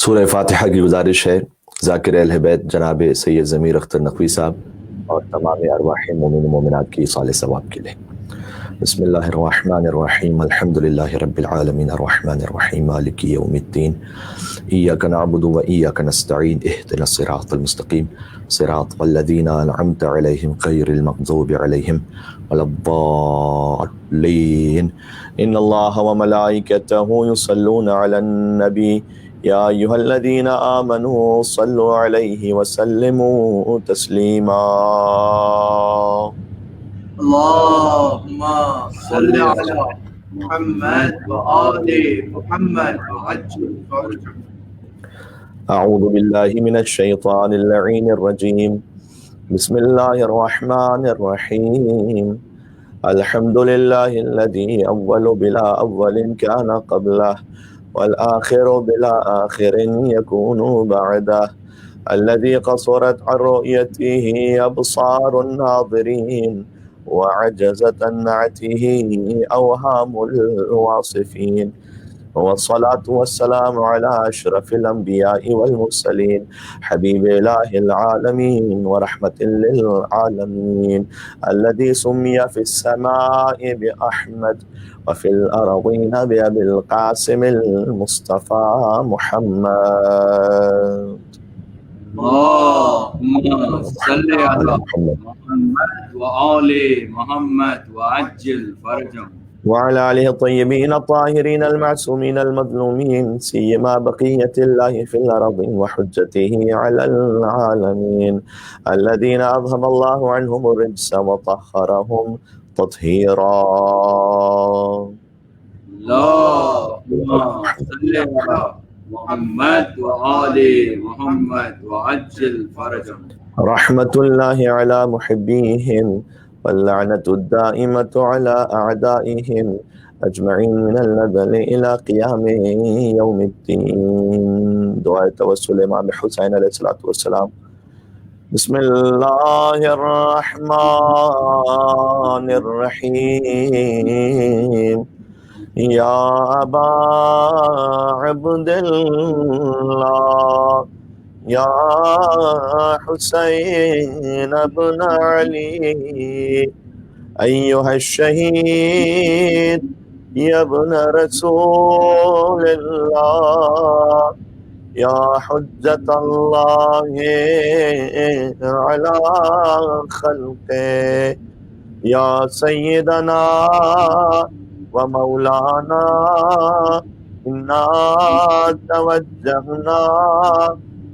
سورہ فاتحہ کی گزارش ہے ذاکر اہل بیت جناب سید ضمیر اختر نقوی صاحب اور تمام ارواح مومن و مومنات کی صالح ثواب کے لیے۔ بسم اللہ الرحمن الرحیم الحمد للہ رب العالمین الرحمن الرحیم مالک یوم الدین ایاک نعبد و ایاک نستعین اہدنا الصراط المستقیم صراط الذین انعمت علیہم غیر المغضوب علیہم ولا الضالین ان اللہ وملائکتہ یصلون علی النبی یا ایھا الذین آمنوا صلوا علیہ وسلموا تسلیما۔ اللهم صل على محمد وآل محمد وعجل فرجه۔ اعوذ باللہ من الشیطان اللعین الرجیم بسم اللہ الرحمن الرحیم الحمد للہ الذی اول بلا اول کان قبلہ والآخر بلا آخر یکون بعدہ الذی قصرت عن رؤیته ابصار الناظرین وعجزت عن نعته اوہام الواصفین والصلاة والسلام على أشرف الأنبياء والمرسلين حبيب إله العالمين ورحمة للعالمين الذي سمي في السماء بأحمد وفي الأرضين بأبي القاسم المصطفى محمد۔ اللهم صل على محمد وآل محمد وعجل فرجه وعلى آله الطيبين الطاهرين المعصومين المظلومين سيما بقية الله في الأرض وحجته على العالمين الذين أذهب الله عنهم الرجس وطهرهم تطهيرا۔ اللهم صل على محمد وآل محمد وعجل فرجه رحمة الله على محبيهم واللعنة الدائمة على أعدائهم أجمعين من النزل إلى قيام يوم الدين۔ دعاء توسل امام حسین علیہ الصلوۃ والسلام۔ بسم اللہ الرحمن الرحیم یا ابا عبد اللہ یا حسین ابن علی ایھا الشہید یا ابن رسول اللہ یا حجت اللہ علی خلقہ یا سیدنا و مولانا انا توجہنا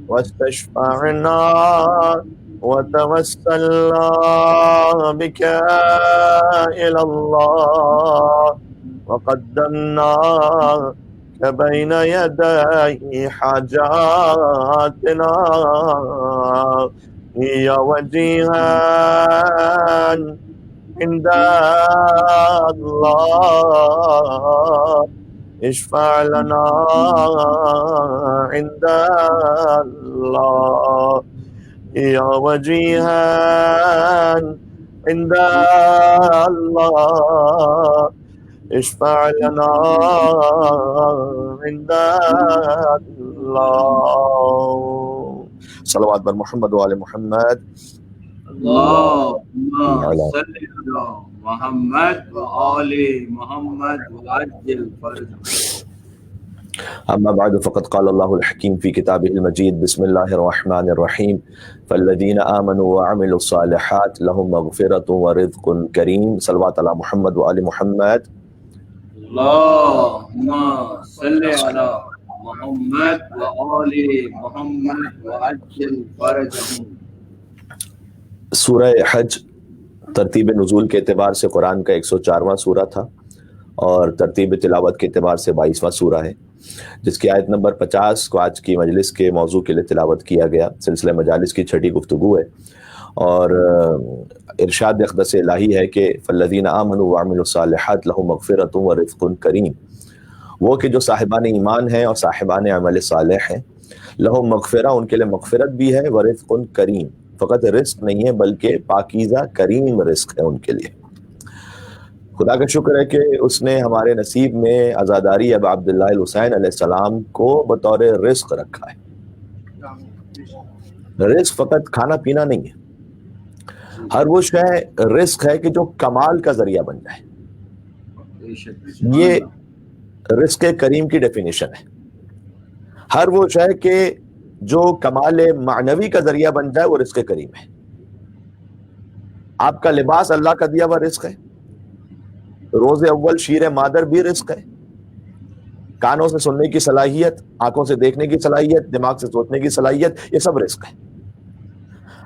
واستشفعنا وتوسلنا بك إلى الله وقدمناك بين يدي حاجاتنا يا وجيها عند الله اشفع لنا عند الله يا وجيها عند الله اشفع لنا عند الله۔ صلوات بر محمد و آل محمد۔ اللهم صل على محمد وآل محمد وعجل فرجه۔ اما بعد فقد قال الله الحكيم في كتابه المجيد بسم الله الرحمن الرحيم فالذين آمنوا وعملوا الصالحات لهم مغفرة ورزق كريم۔ صلوات على محمد وآل محمد۔ اللهم صل على محمد وآل محمد وعجل فرجه۔ سورہ حج ترتیب نزول کے اعتبار سے قرآن کا 104واں سورہ تھا اور ترتیب تلاوت کے اعتبار سے 22واں سورہ ہے، جس کی آیت نمبر 50 کو آج کی مجلس کے موضوع کے لیے تلاوت کیا گیا۔ سلسلہ مجالس کی چھٹی گفتگو ہے اور ارشاد اقدس الہی ہے کہ فالذین آمنوا وعملوا الصالحات لهم مغفرۃ ورزق کریم، وہ کہ جو صاحبان ایمان ہیں اور صاحبان عمل صالح ہیں، لهم مغفرہ، ان کے لیے مغفرت بھی ہے، ورزق کریم، فقط رزق نہیں ہے بلکہ پاکیزہ کریم رزق ہے ان کے لیے۔ خدا کا شکر ہے کہ اس نے ہمارے نصیب میں عزاداری اب عبداللہ الحسین علیہ السلام کو بطور رزق رکھا ہے. رزق فقط کھانا پینا نہیں ہے، ہر وہ شے رزق ہے کہ جو کمال کا ذریعہ بن جائے. یہ رزق کریم کی ڈیفینیشن ہے. ہر وہ شے کہ جو کمال معنوی کا ذریعہ بن جائے وہ رزق کریم ہے. آپ کا لباس اللہ کا دیا ہوا رزق ہے، روز اول شیر مادر بھی رزق ہے، کانوں سے سننے کی صلاحیت، آنکھوں سے دیکھنے کی صلاحیت، دماغ سے سوچنے کی صلاحیت، یہ سب رزق ہے.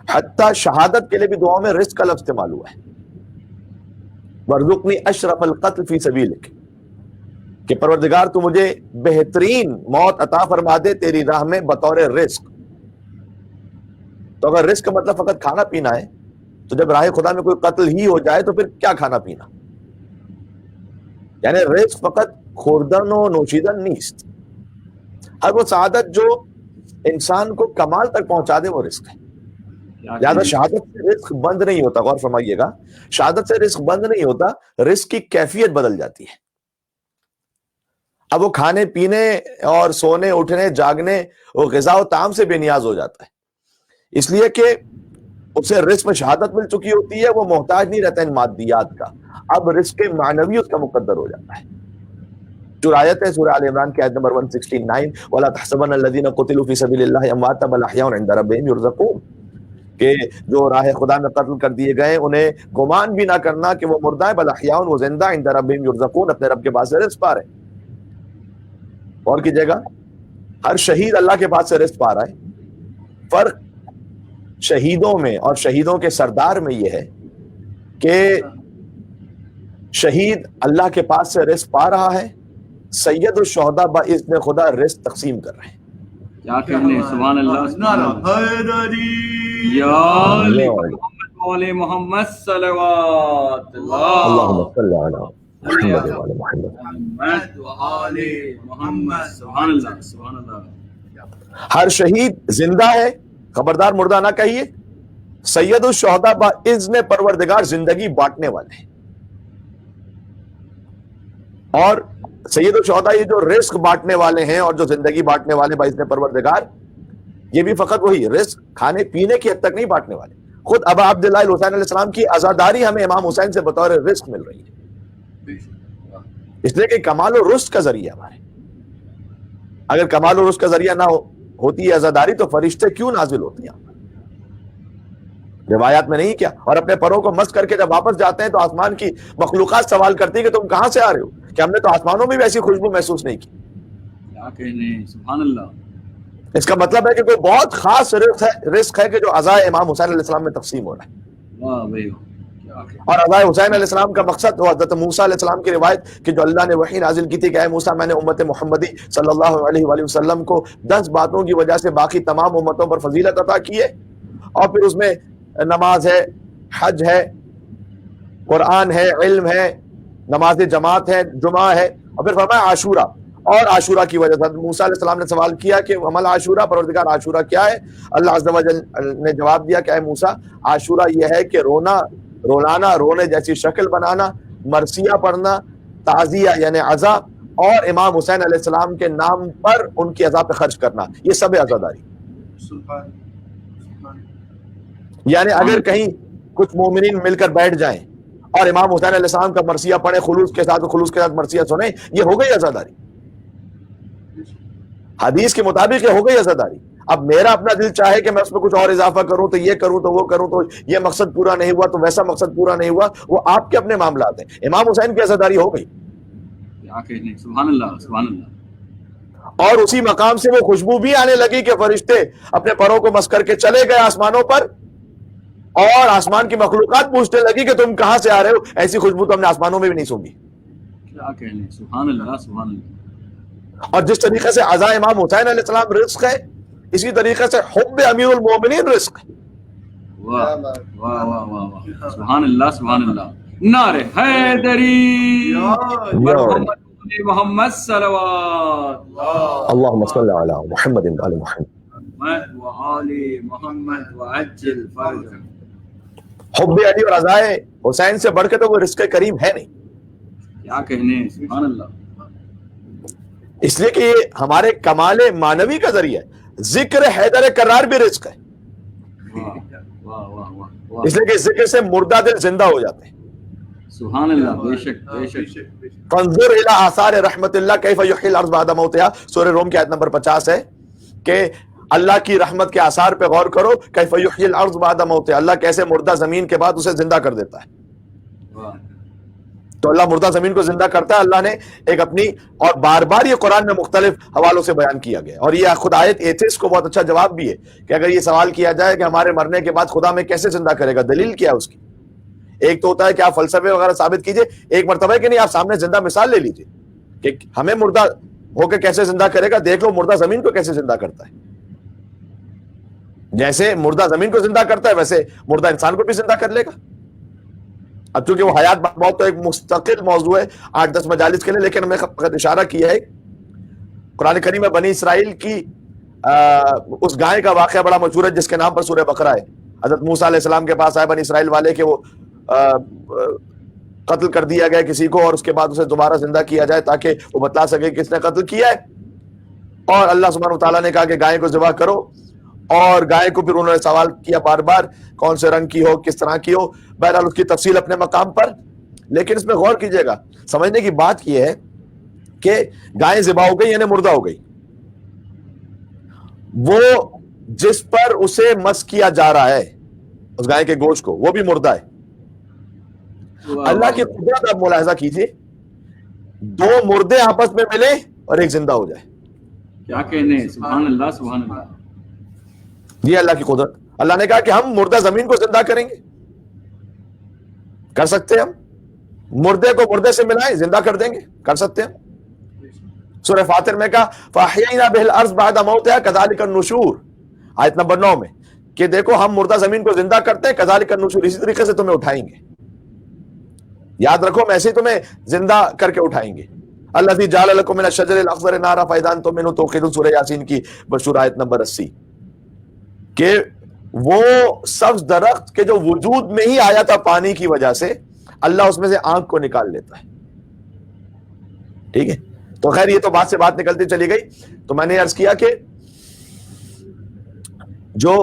حتیٰ شہادت کے لیے بھی دعاؤں میں رزق کا لفظ استعمال ہوا ہے. وَارْزُقْنِي أَشْرَفَ الْقَتْلِ فِي سَبِيلِكَ، کہ پروردگار تو مجھے بہترین موت عطا فرما دے تیری راہ میں بطور رزق. تو اگر رزق کا مطلب فقط کھانا پینا ہے تو جب راہ خدا میں کوئی قتل ہی ہو جائے تو پھر کیا کھانا پینا؟ یعنی رزق فقط خوردن و نوشیدن نیست. ہر وہ سعادت جو انسان کو کمال تک پہنچا دے وہ رزق ہے. لہٰذا شہادت سے رزق بند نہیں ہوتا. غور فرمائیے گا، شہادت سے رزق بند نہیں ہوتا، رزق کی کیفیت بدل جاتی ہے. اب وہ کھانے پینے اور سونے اٹھنے جاگنے وہ غذا و طعام سے بے نیاز ہو جاتا ہے، اس لیے کہ اسے رزق میں شہادت مل چکی ہوتی ہے، وہ محتاج نہیں رہتا ان مادیات کا. اب رزق معنوی اس کا مقدر ہو جاتا ہے. جو آیت ہے سورہ آل عمران کی آیت نمبر 169، وَلَا تَحْسَبَنَّ الَّذِينَ قُتِلُوا فِي سَبِيلِ اللَّهِ أَمْوَاتًا بَلْ أَحْيَاءٌ عِندَ رَبِّهِمْ يُرْزَقُونَ، کہ جو راہ خدا میں قتل کر دیے گئے انہیں گمان بھی نہ کرنا کہ وہ مردہ ہیں، بل احیاء، وہ زندہ، عند ربہم یرزقون، اپنے رب کے پاس سے رزق پا رہے ہیں. اور کیجیے گا، ہر شہید اللہ کے پاس سے رزق پا رہا ہے. فرق شہیدوں میں اور شہیدوں کے سردار میں یہ ہے کہ شہید اللہ کے پاس سے رزق پا رہا ہے، سید الشہداء باذن خدا رزق تقسیم کر رہے ہیں. کیا کہنے، سبحان اللہ، سبحان اللہ. یا علی محمد وعلی محمد صلوات اللہم صلی علی محمد محمد وعلی محمد. وعلی محمد، سبحان اللہ، سبحان اللہ. ہر شہید زندہ ہے، خبردار مردہ نہ کہیے. سید الشہداء باذن پروردگار زندگی بانٹنے والے ہیں، اور سید الشہداء یہ جو رزق بانٹنے والے ہیں اور جو زندگی بانٹنے والے باذن پروردگار، یہ بھی فقط وہی رزق کھانے پینے کی حد تک نہیں بانٹنے والے. خود ابا عبداللہ الحسین علیہ السلام کی عزاداری ہمیں امام حسین سے بطور رزق مل رہی ہے، اس لیے کہ کمال و رزق کا ذریعہ ہمارے. اگر کمال و رزق کا ذریعہ نہ ہوتی ہے عزاداری تو فرشتے کیوں نازل ہوتے ہیں؟ روایات میں نہیں کیا؟ اور اپنے پروں کو مس کر کے جب واپس جاتے ہیں تو آسمان کی مخلوقات سوال کرتی ہے کہ تم کہاں سے آ رہے ہو، کہ ہم نے تو آسمانوں میں بھی ایسی خوشبو محسوس نہیں کی. کیا کہنے، سبحان اللہ. اس کا مطلب ہے کہ کوئی بہت خاص رزق ہے کہ جو عزائے امام حسین علیہ السلام میں تقسیم ہو رہا ہے. واہ بھائی. اور عزائے حسین علیہ السلام کا مقصد وہ حضرت موسیٰ علیہ السلام کی روایت کہ جو اللہ نے وحی نازل کی تھی کہ اے موسیٰ، میں نے امت محمدی صلی اللہ علیہ وآلہ وسلم کو 10 باتوں کی وجہ سے باقی تمام امتوں پر فضیلت عطا کی ہے، اور پھر اس میں نماز ہے، حج ہے، قرآن ہے، علم ہے، نماز جماعت ہے، جمعہ ہے، اور پھر فرمایا عاشورہ. اور عاشورہ کی وجہ سے موسیٰ علیہ السلام نے سوال کیا کہ عمل عاشورہ، پروردگار عاشورہ کیا ہے؟ اللہ عز و جل نے جواب دیا کہ اے موسیٰ، عاشورہ یہ ہے کہ رولانا، رونے جیسی شکل بنانا، مرثیہ پڑھنا، تعزیہ یعنی عزا، اور امام حسین علیہ السلام کے نام پر ان کی عزا پہ خرچ کرنا، یہ سب عزاداری. یعنی اگر کہیں کچھ مومنین مل کر بیٹھ جائیں اور امام حسین علیہ السلام کا مرثیہ پڑھیں خلوص کے ساتھ مرثیہ سنیں، یہ ہو گئی عزاداری. حدیث کے مطابق یہ ہو گئی عزاداری. اب میرا اپنا دل چاہے کہ میں اس میں کچھ اور اضافہ کروں تو یہ کروں تو وہ کروں، تو یہ مقصد پورا نہیں ہوا تو ویسا مقصد پورا نہیں ہوا، وہ آپ کے اپنے معاملات ہیں. امام حسین کی عزاداری ہو گئی. کیا کہنے، سبحان اللہ، سبحان اللہ. اور اسی مقام سے وہ خوشبو بھی آنے لگی کہ فرشتے اپنے پروں کو مس کر کے چلے گئے آسمانوں پر، اور آسمان کی مخلوقات پوچھنے لگی کہ تم کہاں سے آ رہے ہو، ایسی خوشبو تو ہم نے آسمانوں میں بھی نہیں سونگی. کیا کہنے، سبحان اللہ، سبحان اللہ. اور جس طریقے سے عزا امام حسین علیہ السلام رزق ہے، اسی طریقے سے حب امیر المومنین رزق ہے. واہ واہ واہ واہ، سبحان اللہ، سبحان اللہ. نعرہ حیدری، محمد صلوات اللہم صلی علی محمد وعلی محمد وعلی محمد وعجل فرجہ. حب علی اور عزائے حسین سے بڑھ کے تو وہ رزق کریم ہے نہیں. کیا کہنے, سبحان اللہ. اس لیے کہ یہ ہمارے کمال معنوی کا ذریعہ ہے. ذکر حیدر کرار بھی رزق ہے, واہ واہ واہ واہ, اس لیے کہ ذکر سے مردہ دل زندہ ہو جاتے ہیں. سبحان اللہ. بے شک بے شک. فانظر الی آثار رحمت اللہ کیف یحیی الارض بعد موتها, سورہ روم کی آیت نمبر 50 ہے کہ اللہ کی رحمت کے آثار پہ غور کرو. کیف یحیی الارض بعد موتها, اللہ کیسے مردہ زمین کے بعد اسے زندہ کر دیتا ہے. تو اللہ مردہ زمین کو زندہ کرتا ہے. اللہ نے ایک اپنی, اور بار بار یہ قرآن میں مختلف حوالوں سے بیان کیا گیا, اور یہ خود آیت ایتھسٹ کو بہت اچھا جواب بھی ہے کہ اگر یہ سوال کیا جائے کہ ہمارے مرنے کے بعد خدا میں کیسے زندہ کرے گا, دلیل کیا ہے اس کی. ایک تو ہوتا ہے کہ آپ فلسفے وغیرہ ثابت کیجئے, ایک مرتبہ کہ نہیں آپ سامنے زندہ مثال لے لیجئے کہ ہمیں مردہ ہو کے کیسے زندہ کرے گا. دیکھ لو مردہ زمین کو کیسے زندہ کرتا ہے. جیسے مردہ زمین کو زندہ کرتا ہے ویسے مردہ انسان کو بھی زندہ کر لے گا. اب چونکہ وہ حیات موت تو ایک مستقل موضوع ہے 8-10 مجالس کے لیے, لیکن ہمیں فقط اشارہ کیا ہے. قرآن کریم میں بنی اسرائیل کی اس گائے کا واقعہ بڑا مشہور ہے جس کے نام پر سورہ بقرہ ہے. حضرت موسیٰ علیہ السلام کے پاس آئے بنی اسرائیل والے کہ وہ قتل کر دیا گیا کسی کو, اور اس کے بعد اسے دوبارہ زندہ کیا جائے تاکہ وہ بتلا سکے کس نے قتل کیا ہے. اور اللہ سبحانہ وتعالیٰ نے کہا کہ گائے کو ذبح کرو, اور گائے کو پھر انہوں نے سوال کیا بار بار کون سے رنگ کی ہو, کس طرح کی ہو. بہرحال اس کی تفصیل اپنے مقام پر, لیکن اس میں غور کیجئے گا. سمجھنے کی بات یہ ہے کہ گائے ذبح ہو گئی یعنی مردہ ہو گئی, وہ جس پر اسے مس کیا جا رہا ہے اس گائے کے گوشت کو, وہ بھی مردہ ہے. اللہ کی قدرت آپ ملاحظہ کیجئے, 2 مردے آپس میں ملے اور ایک زندہ ہو جائے. کیا کہنے, سبحان اللہ سبحان اللہ. یہ اللہ کی قدرت. اللہ نے کہا کہ ہم مردہ زمین کو زندہ کریں گے. کر سکتے ہیں ہم, مردے کو مردے سے ملائیں زندہ کر دیں گے, کر سکتے ہیں. سورہ فاطر میں کہا فَأَحْيَيْنَا بِهِ الْأَرْضَ بَعْدَ مَوْتِهَا كَذَلِكَ النُّشُورُ, آیت نمبر 9 میں کہ دیکھو ہم مردہ زمین کو زندہ کرتے ہیں, كَذَلِكَ النُّشُورُ, اسی طریقے سے تمہیں اٹھائیں گے. یاد رکھو ہم ایسے ہی تمہیں زندہ کر کے اٹھائیں گے. الذی جعل لکم من الشجر الاخضر نارا فاذا انتم منه توقدون, سورہ یاسین کی مشہور آیت نمبر 80, کہ وہ سبز درخت کے جو وجود میں ہی آیا تھا پانی کی وجہ سے, اللہ اس میں سے آنکھ کو نکال لیتا ہے. ٹھیک ہے, تو خیر یہ تو بات سے بات نکلتی چلی گئی. تو میں نے عرض کیا کہ جو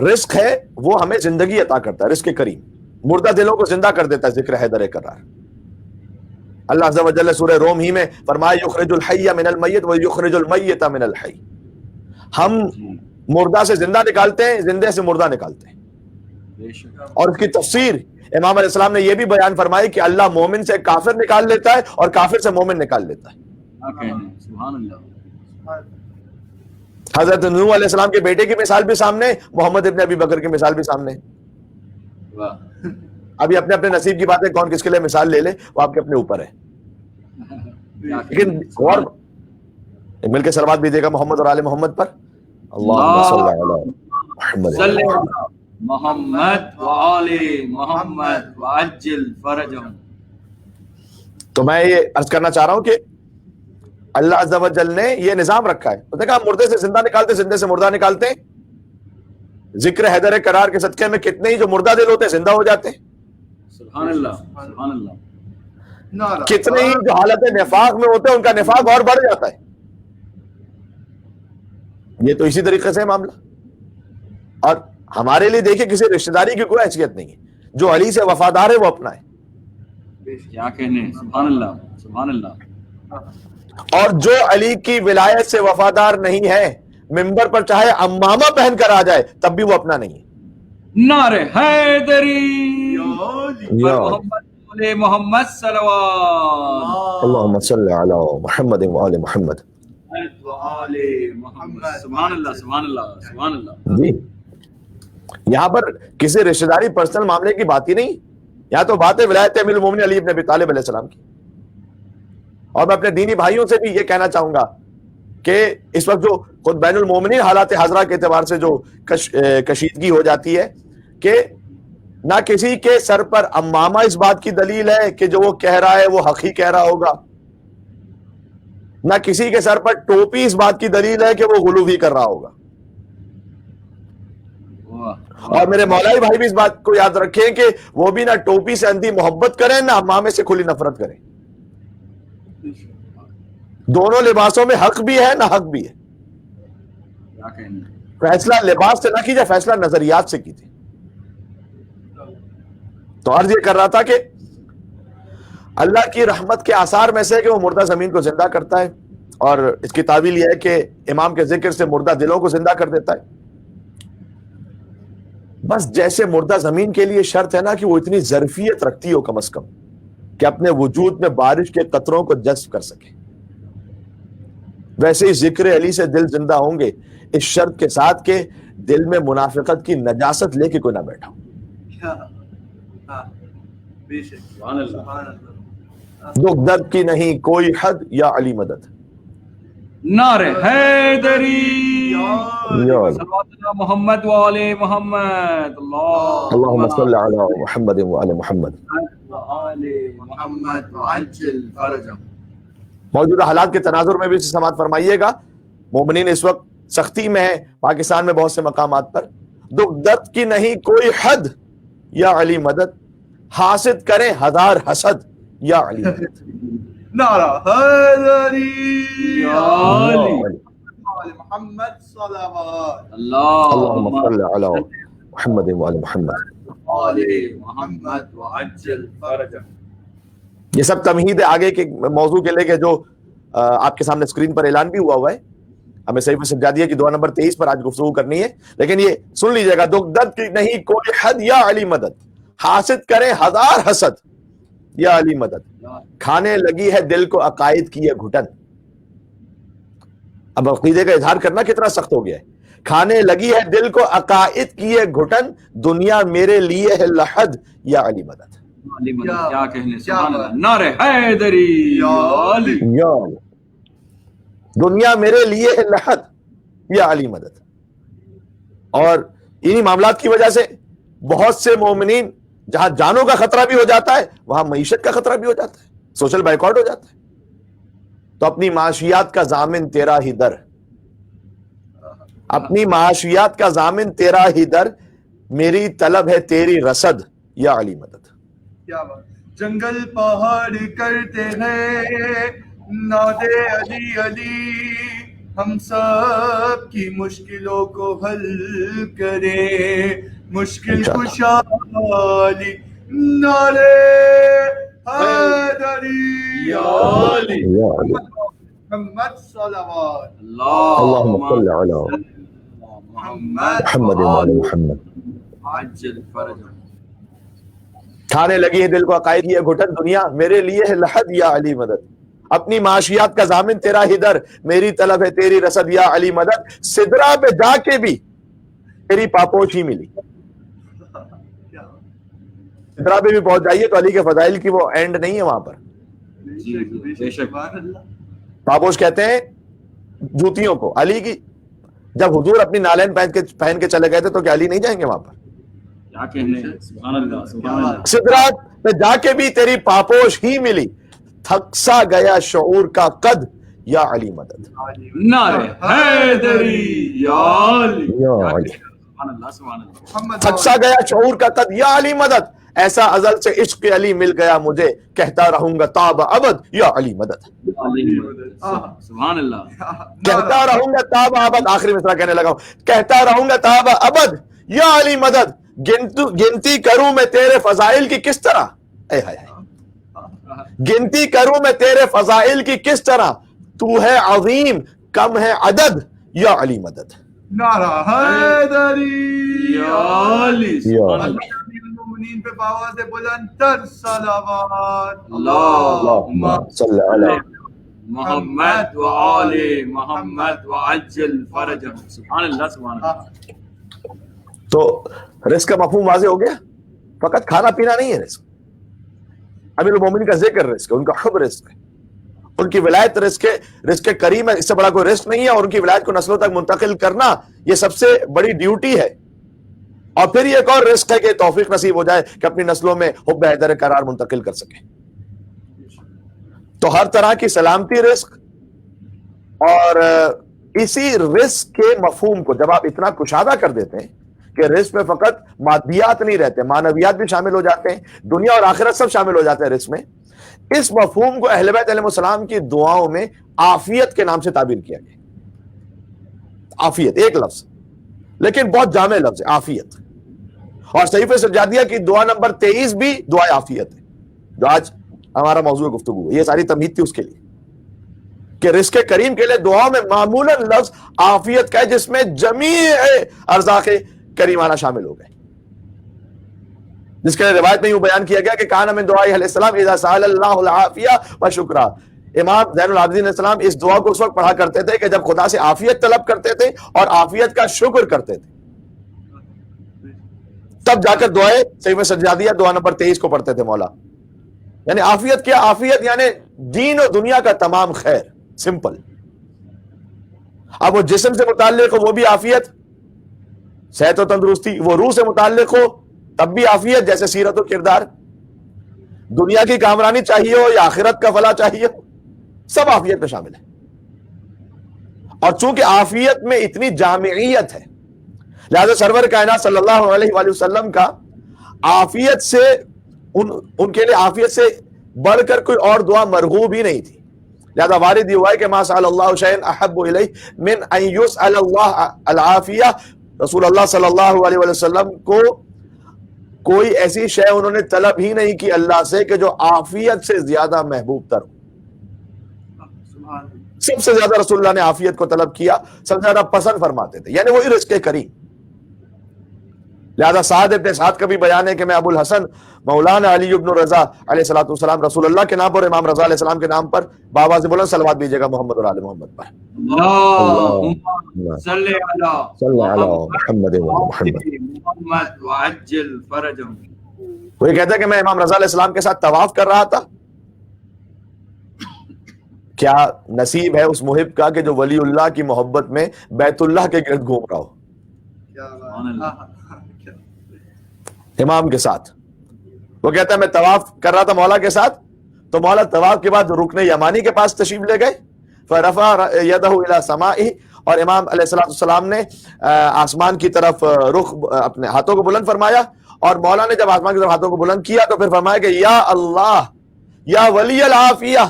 رزق ہے وہ ہمیں زندگی عطا کرتا ہے, رزق کریم مردہ دلوں کو زندہ کر دیتا ہے. ذکر حیدر کرار, اللہ عز و جل سورہ روم ہی میں فرمایا یخرج الحی من المیت و یخرج المیت من الحی, ہم مردہ سے زندہ نکالتے ہیں, زندے سے مردہ نکالتے ہیں. اور اس کی تفسیر امام علیہ السلام نے یہ بھی بیان فرمائی کہ اللہ مومن سے کافر نکال لیتا ہے اور کافر سے مومن نکال لیتا ہے. حضرت نوح علیہ السلام کے بیٹے کی مثال بھی سامنے, محمد ابن ابی بکر کی مثال بھی سامنے. ابھی اپنے اپنے نصیب کی باتیں کون کس کے لیے مثال لے لے وہ آپ کے اپنے اوپر ہے. لیکن اور مل کے صلوات بھیجیے گا محمد اور آل محمد پر. اللہم صلی علی محمد و آل محمد وعجل فرجہم. تو میں یہ عرض کرنا چاہ رہا ہوں کہ اللہ عز و جل نے یہ نظام رکھا ہے. دیکھا ہم مردے سے زندہ نکالتے, زندے سے مردہ نکالتے ہیں. ذکر حیدر کرار کے صدقے میں کتنے ہی جو مردہ دل ہوتے ہیں زندہ ہو جاتے ہیں. سبحان اللہ سبحان اللہ. کتنے ہی جو حالت نفاق میں ہوتے ہیں ان کا نفاق اور بڑھ جاتا ہے. یہ تو اسی طریقے سے معاملہ. اور ہمارے لیے دیکھیں کسی رشتہ داری کی کوئی حیثیت نہیں ہے, جو علی سے وفادار ہے وہ اپنا ہے. کیا کہنے, سبحان اللہ سبحان اللہ. اور جو علی کی ولایت سے وفادار نہیں ہے, ممبر پر چاہے امامہ پہن کر آ جائے تب بھی وہ اپنا نہیں ہے. نعرہ حیدری محمد محمد صلوات اللہم صلی علی محمد و آل محمد. سبحان اللہ سبحان اللہ سبحان اللہ. جی یہاں پر کسی رشتہ داری پرسنل معاملے کی بات ہی نہیں, یہاں تو بات ہے ولایت امیر المومنین علی ابن ابی طالب علیہ السلام کی. اور میں اپنے دینی بھائیوں سے بھی یہ کہنا چاہوں گا کہ اس وقت جو خود بین المومنین حالات حاضرہ کے اعتبار سے جو کشیدگی ہو جاتی ہے کہ نہ کسی کے سر پر امامہ اس بات کی دلیل ہے کہ جو وہ کہہ رہا ہے وہ حق ہی کہہ رہا ہوگا, نہ کسی کے سر پر ٹوپی اس بات کی دلیل ہے کہ وہ غلو ہی کر رہا ہوگا. اور میرے مولائی بھائی بھی اس بات کو یاد رکھیں کہ وہ بھی نہ ٹوپی سے اندھی محبت کریں نہ امامے سے کھلی نفرت کریں. دونوں لباسوں میں حق بھی ہے نہ حق بھی ہے. کیا کہنے. فیصلہ لباس سے نہ کیجیے، فیصلہ نظریات سے کیجیے. تو عرض یہ کر رہا تھا کہ اللہ کی رحمت کے آثار میں سے ہے کہ وہ مردہ زمین کو زندہ کرتا ہے، اور اس کی تعویل یہ ہے کہ امام کے ذکر سے مردہ دلوں کو زندہ کر دیتا ہے. بس جیسے مردہ زمین کے لیے شرط ہے نا کہ وہ اتنی ظرفیت رکھتی ہو کم از کم کہ اپنے وجود میں بارش کے قطروں کو جذب کر سکے، ویسے ہی ذکر علی سے دل زندہ ہوں گے، اس شرط کے ساتھ کہ دل میں منافقت کی نجاست لے کے کوئی نہ بیٹھا. دکھ درد کی نہیں کوئی حد یا علی مدد. نعرہ حیدری، صلوات محمد وآل محمد، اللہم صلی علی محمد وآل محمد. محمد وعجل فرجہ. موجودہ حالات کے تناظر میں بھی سماعت فرمائیے گا. مومنین اس وقت سختی میں ہے پاکستان میں بہت سے مقامات پر. دکھ درد کی نہیں کوئی حد یا علی مدد، حاسد کریں ہزار حسد یا علی مدد. نعرہ حیدری یا علی محمد صلوات اللہم صلی علی محمد وآل محمد. آل محمد وعجل فرجہ. یہ سب تمہید ہے آگے کے موضوع کے لے کے جو آپ کے سامنے اسکرین پر اعلان بھی ہوا ہے. ہمیں صحیح پر سمجھا دیا کہ دعا نمبر 23 پر آج گفتگو کرنی ہے، لیکن یہ سن لیجئے گا. دکھ درد کی نہیں کوئی حد یا علی مدد، حاسد کریں ہزار حسد یا علی مدد. کھانے لگی ہے دل کو عقائد کی یہ گھٹن. اب عقیدے کا اظہار کرنا کتنا سخت ہو گیا ہے. کھانے لگی ہے دل کو عقائد کی یہ گھٹن، دنیا میرے لیے ہے لحد یا علی مدد. علی مدد. کیا کہنے. سبحان اللہ. نعرہ حیدری یا علی. یا علی. دنیا میرے لیے ہے لحد یا علی مدد. اور انہی معاملات کی وجہ سے بہت سے مومنین جہاں جانوں کا خطرہ بھی ہو جاتا ہے وہاں معیشت کا خطرہ بھی ہو جاتا ہے، سوشل بائیکاٹ ہو جاتا ہے. تو اپنی معاشیات کا ضامن تیرا ہی در، اپنی معاشیات کا ضامن تیرا ہی در، میری طلب ہے تیری رسد یا علی مدد. کیا بات. جنگل پہاڑ کرتے ہیں نادے علی علی، ہم سب کی مشکلوں کو حل کرے مشکل کشا علی. نعرے حیدری یا علی محمد صلوات اللہم صلی علی محمد وآل محمد. عجل فرجہ. کھانے لگی ہے دل کو عقائد کی یہ گھٹن، دنیا میرے لیے ہے لحد یا علی مدد. اپنی معاشیات کا ضامن تیرا ہی در، میری طلب ہے تیری رسد یا علی مدد. سدرا پہ جا کے بھی تیری پاپوش ہی ملی. سدرا پہ بھی پہنچ جائیے تو علی کے فضائل کی وہ اینڈ نہیں ہے وہاں پر. بے شک. پاپوش کہتے ہیں جوتیوں کو. علی کی جب حضور اپنی نالین پہن کے چلے گئے تھے تو کیا علی نہیں جائیں گے وہاں پر؟ کیا کہنے. سبحان اللہ. سبحان اللہ. سدرا پہ جا کے بھی تیری پاپوش ہی ملی، تھک سا گیا شعور کا قد یا علی مدد. نعرہ حیدری یا علی. یا علی. سبحان اللہ. سبحان اللہ. تھک سا گیا شعور کا قد یا علی مدد. ایسا ازل سے عشق علی مل گیا مجھے، کہتا رہوں گا تاب ابد یا علی مدد. سبحان اللہ. کہتا رہوں گا تاب ابد. آخری مصرع کہنے لگا ہوں، کہتا رہوں گا تاب ابد یا علی مدد. گنتی کروں میں تیرے فضائل کی کس طرح، اے ہائے گنتی کروں میں تیرے فضائل کی کس طرح، تو ہے عظیم کم ہے عدد یا علی مدد. نعرہ حیدری یا علی. سبحان اللہ. المومنین پہ باواز بلند تر صلوات اللہم صلی علی محمد وآل محمد وعجل فرجہ. سبحان اللہ. سبحان اللہ. تو رزق کا مفہوم واضح ہو گیا. فقط کھانا پینا نہیں ہے رزق. امیر المومنین کا ذکر رزق ہے، ان کا حب رزق ہے، ان کی ولایت رزق ہے، رزق کریم ہے. اس سے بڑا کوئی رزق نہیں ہے. اور ان کی ولایت کو نسلوں تک منتقل کرنا یہ سب سے بڑی ڈیوٹی ہے. اور پھر یہ ایک اور رزق ہے کہ توفیق نصیب ہو جائے کہ اپنی نسلوں میں حب حیدر قرار منتقل کر سکے. تو ہر طرح کی سلامتی رزق. اور اسی رزق کے مفہوم کو جب آپ اتنا کشادہ کر دیتے ہیں کہ رزق میں فقط مادیات نہیں رہتے، معنویات بھی شامل ہو جاتے ہیں، دنیا اور آخرت سب شامل ہو جاتے ہیں رزق میں. اس مفہوم کو اہل بیت علیہ السلام کی دعاؤں میں عافیت کے نام سے تعبیر کیا گیا. عافیت ایک لفظ لیکن بہت جامع لفظ ہے عافیت. اور صحیفہ سجادیہ کی دعا نمبر 23 بھی دعا عافیت ہے جو آج ہمارا موضوع گفتگو ہے. یہ ساری تمہید تھی اس کے لیے کہ رزق کریم کے لیے دعاؤں میں معمولاً لفظ عافیت کا ہے جس میں جمیع ارزاق کریمانہ شامل ہو گئے، جس کے لیے روایت میں یوں بیان کیا گیا کہ کان من دعاء علیہ السلام اذا سأل اللہ العافیہ وشکرہ. امام زین العابدین علیہ السلام اس دعا کو اس وقت پڑھا کرتے تھے کہ جب خدا سے عافیت طلب کرتے تھے اور عافیت کا شکر کرتے تھے، تب جا کر دعائیں صحیفہ سجادیہ دعا نمبر 23 کو پڑھتے تھے مولا. یعنی عافیت کیا؟ عافیت یعنی دین و دنیا کا تمام خیر، سمپل. اب وہ جسم سے متعلق ہو وہ بھی عافیت، صحت و تندرستی، وہ روح سے متعلق ہو تب بھی عافیت جیسے سیرت و کردار، دنیا کی کامرانی چاہیے ہو یا آخرت کا فلاح چاہیے ہو، سب عافیت میں شامل ہے. اور چونکہ عافیت میں اتنی جامعیت ہے لہذا سرور کائنات صلی اللہ علیہ وآلہ وسلم کا عافیت سے ان کے لیے عافیت سے بڑھ کر کوئی اور دعا مرغوب ہی نہیں تھی. لہذا وارد یہ ہوا ہے کہ ما سأل اللہ شیئا احب الیہ من ان یسأل اللہ العافیہ. رسول اللہ صلی اللہ علیہ وآلہ وسلم کو کوئی ایسی شے انہوں نے طلب ہی نہیں کی اللہ سے کہ جو عافیت سے زیادہ محبوب تر ہو. سب سے زیادہ رسول اللہ نے عافیت کو طلب کیا، سب سے زیادہ پسند فرماتے تھے، یعنی وہی رزق کریم. لہذا سعد ابن سعد کا بھی بیان ہے کہ میں ابو الحسن مولانا علی ابن رضا علیہ الصلوۃ والسلام رسول اللہ کے نام پر، امام رضا علیہ السلام کے نام پر بابا سے بلند صلوات دیجیے گا محمد اور آل محمد پر. اللہم صلی علی محمد محمد وعجل فرجہم. وہ یہ کہتا ہے کہ میں امام رضا علیہ السلام کے ساتھ طواف کر رہا تھا. کیا نصیب ہے اس محب کا کہ جو ولی اللہ کی محبت میں بیت اللہ کے گرد گھوم رہا ہو امام کے ساتھ. وہ کہتا ہے میں طواف کر رہا تھا مولا کے ساتھ، تو مولا طواف کے بعد رکن یمانی کے پاس تشریف لے گئے. فرفع یدہ الی سمائہ، اور امام علیہ السلام نے آسمان کی طرف رخ اپنے ہاتھوں کو بلند فرمایا. اور مولا نے جب آسمان کی طرف ہاتھوں کو بلند کیا تو پھر فرمایا کہ یا اللہ یا ولی العافیہ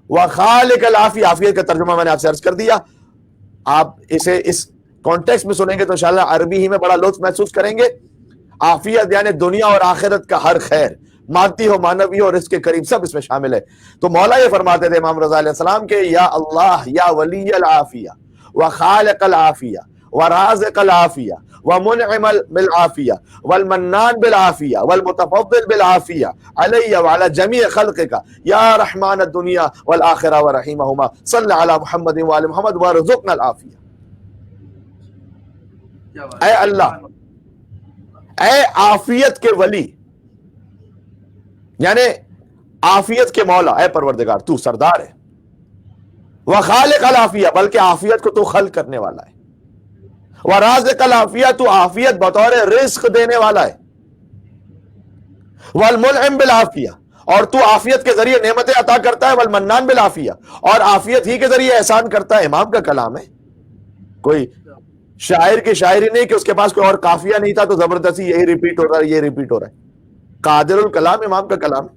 وخالق العافیہ. عافیت کا ترجمہ میں نے آپ سے عرض کر دیا. آپ اسے اس کانٹیکسٹ میں سنیں گے تو انشاءاللہ عربی ہی میں بڑا لطف محسوس کریں گے. عافیت یعنی دنیا اور آخرت کا ہر خیر، مادی ہو مانوی ہو، رزق کریم، سب اس میں شامل ہے. تو مولا یہ فرماتے تھے امام رضا علیہ السلام کہ یا اللہ یا ولی العافیہ وخالق العافیہ ورازق العافیہ ومنعم بالعافیہ والمنان بالعافیہ والمتفضل بالعافیہ علی وعلی جمیع خلقک یا رحمان الدنیا والآخرہ ورحیمہما صلی علی محمد وآل محمد وارزقنا العافیہ. اے اللہ، اے عافیت کے ولی، یعنی عافیت کے مولا، اے پروردگار تو سردار ہے. وخالق العافیہ، بلکہ عافیت کو تو خلق کرنے والا ہے. ورازق العافیہ، تو عافیت بطور رزق دینے والا ہے. والمنعم بالعافیہ، اور تو عافیت کے ذریعے نعمتیں عطا کرتا ہے. والمنان بالعافیہ، اور عافیت ہی کے ذریعے احسان کرتا ہے. امام کا کلام ہے، کوئی شاعر کی شاعری نہیں کہ اس کے پاس کوئی اور قافیہ نہیں تھا تو زبردستی یہی ریپیٹ ہو رہا ہے، یہ ریپیٹ ہو رہا ہے. قادر الکلام امام کا کلام ہے،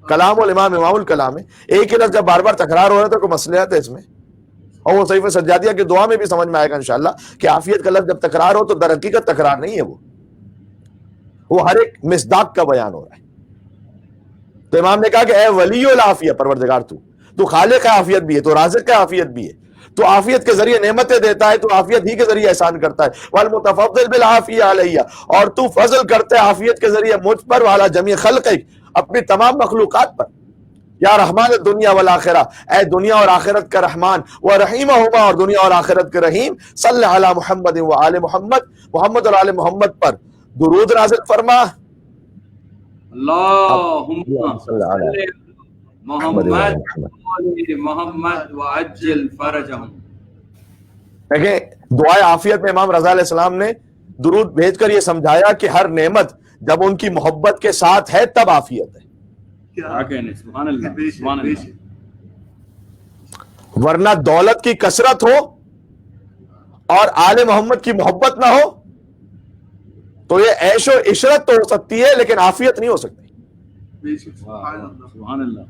کلام الامام امام الکلام ہے. ایک ہی لفظ جب بار بار تکرار ہو رہا ہے تو کوئی مسئلہ ہے اس میں. اور وہ صحیفہ سجادیہ کی دعا میں بھی سمجھ میں آئے گا انشاءاللہ کہ عافیت کا لفظ جب تکرار ہو تو در حقیقت تکرار نہیں ہے، وہ ہر ایک مصداق کا بیان ہو رہا ہے. تو امام نے کہا کہ اے ولی العافیہ، پروردگار تو خالق کا عافیت بھی ہے، تو رازق کا عافیت بھی ہے، تو عافیت کے ذریعے نعمتیں دیتا ہے، تو عافیت ہی کے ذریعے احسان کرتا ہے. والمتفضل بالعافیہ علیہ، اور تو فضل کرتا ہے عافیت کے ذریعے مجھ پر، وعلی جمیع خلقک، اپنی تمام مخلوقات پر. یا رحمان الدنیا والآخرہ، اے دنیا اور آخرت کا رحمان، ورحیمہما، اور دنیا اور آخرت کے رحیم. صلی علی محمد وآل محمد، محمد اور آل محمد پر درود نازل فرما. اللہم صلی علی محمد محمد وعجل فرجہم. دیکھیں دعائے عافیت میں امام رضا علیہ السلام نے درود بھیج کر یہ سمجھایا کہ ہر نعمت جب ان کی محبت کے ساتھ ہے تب عافیت ہے، سبحان اللہ سبحان اللہ. ورنہ دولت کی کثرت ہو اور آل محمد کی محبت نہ ہو تو یہ عیش و عشرت تو ہو سکتی ہے لیکن عافیت نہیں ہو سکتی. سبحان اللہ.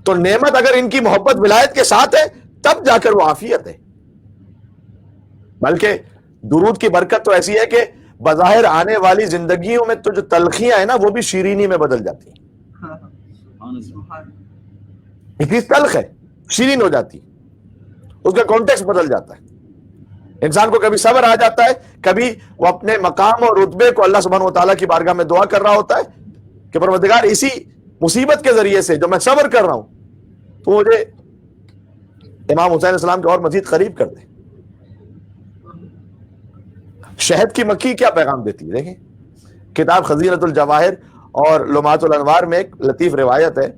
تو نعمت اگر ان کی محبت ولایت کے ساتھ ہے تب جا کر وہ عافیت ہے. بلکہ درود کی برکت تو ایسی ہے کہ بظاہر آنے والی زندگیوں میں تو جو تلخیاں ہیں نا وہ بھی شیرینی میں بدل جاتی ہیں. اتنی تلخ ہے شیرین ہو جاتی، اس کا کانٹیکسٹ بدل جاتا ہے. انسان کو کبھی صبر آ جاتا ہے، کبھی وہ اپنے مقام اور رتبے کو اللہ سبحانہ و تعالیٰ کی بارگاہ میں دعا کر رہا ہوتا ہے کہ پروردگار اسی مصیبت کے ذریعے سے جو میں صبر کر رہا ہوں تو مجھے امام حسین علیہ السلام کے اور مزید قریب کر دے. شہد کی مکھی کیا پیغام دیتی ہے دیکھیں. کتاب خزینۃ الجواہر اور لمعۃ الانوار میں ایک لطیف روایت ہے.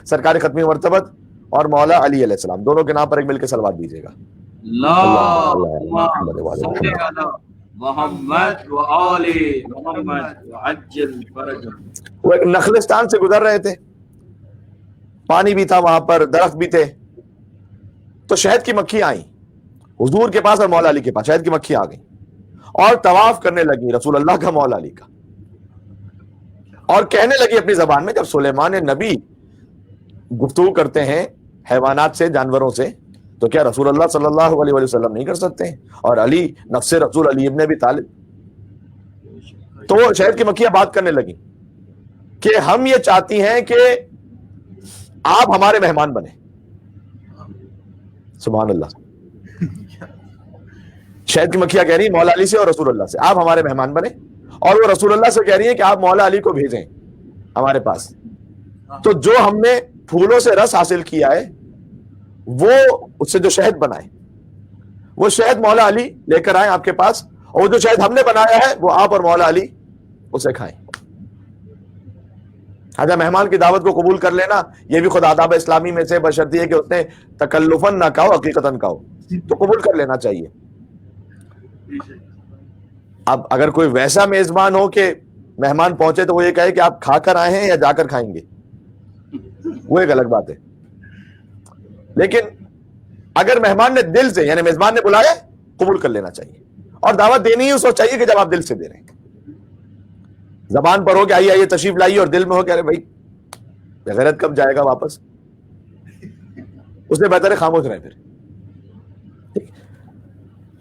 سرکار ختمی مرتبت اور مولا علی علیہ السلام دونوں کے نام پر ایک مل کے صلوات دیجیے گا. محمد و آل محمد وعجل فرجہ. وہ ایک نخلستان سے گزر رہے تھے، پانی بھی تھا وہاں پر، درخت بھی تھے، تو شہد کی مکھی آئیں حضور کے پاس اور مولا علی کے پاس. شہد کی مکھی آ گئی اور طواف کرنے لگی رسول اللہ کا مولا علی کا، اور کہنے لگی اپنی زبان میں. جب سلیمان نبی گفتگو کرتے ہیں حیوانات سے، جانوروں سے، تو کیا رسول اللہ صلی اللہ علیہ وسلم نہیں کر سکتے ہیں؟ اور علی نفس رسول علی ابن ابی طالب. تو وہ شہد کی مکھیاں بات کرنے لگی کہ ہم یہ چاہتی ہیں کہ آپ ہمارے مہمان بنے. سبحان اللہ. شہد کی مکھیاں کہہ رہی ہیں مولا علی سے اور رسول اللہ سے آپ ہمارے مہمان بنے، اور وہ رسول اللہ سے کہہ رہی ہیں کہ آپ مولا علی کو بھیجیں ہمارے پاس. تو جو ہم نے پھولوں سے رس حاصل کیا ہے وہ اس سے جو شہد بنائے وہ شہد مولا علی لے کر آئے آپ کے پاس، اور جو شہد ہم نے بنایا ہے وہ آپ اور مولا علی اسے کھائیں. اچھا، مہمان کی دعوت کو قبول کر لینا یہ بھی خود آداب اسلامی میں سے، بشرطیہ کہ اس نے تکلفاً نہ کہو حقیقتاً کہو، تو قبول کر لینا چاہیے. اب اگر کوئی ویسا میزبان ہو کہ مہمان پہنچے تو وہ یہ کہے کہ آپ کھا کر آئے ہیں یا جا کر کھائیں گے، وہ ایک الگ بات ہے. لیکن اگر مہمان نے دل سے، یعنی میزبان نے بلایا، قبول کر لینا چاہیے. اور دعوت دینی ہی اس وقت چاہیے کہ جب آپ دل سے دے رہے ہیں. زبان پر ہو کہ آئیے آئیے تشریف لائیے، اور دل میں ہو کہ ارے بھائی غیرت کب جائے گا واپس، اس سے بہتر ہے خاموش رہے. پھر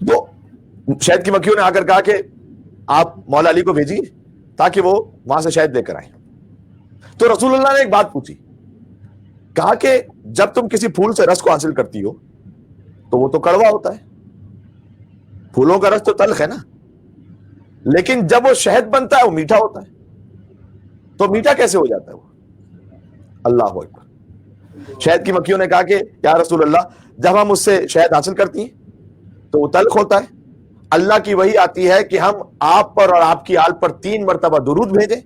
تو شہد کی مکھیوں نے آ کر کہا کہ آپ مولا علی کو بھیجیے تاکہ وہ وہاں سے شہد لے کر آئیں. تو رسول اللہ نے ایک بات پوچھی، کہا کہ جب تم کسی پھول سے رس کو حاصل کرتی ہو تو وہ تو کڑوا ہوتا ہے، پھولوں کا رس تو تلخ ہے نا، لیکن جب وہ شہد بنتا ہے وہ میٹھا ہوتا ہے. تو میٹھا کیسے ہو جاتا ہے وہ؟ اللہ اکبر. شہد کی مکھیوں نے کہا کہ یا رسول اللہ جب ہم اس سے شہد حاصل کرتی ہیں تو وہ تلخ ہوتا ہے. اللہ کی وحی آتی ہے کہ ہم آپ پر اور آپ کی آل پر 3 مرتبہ درود بھیجیں.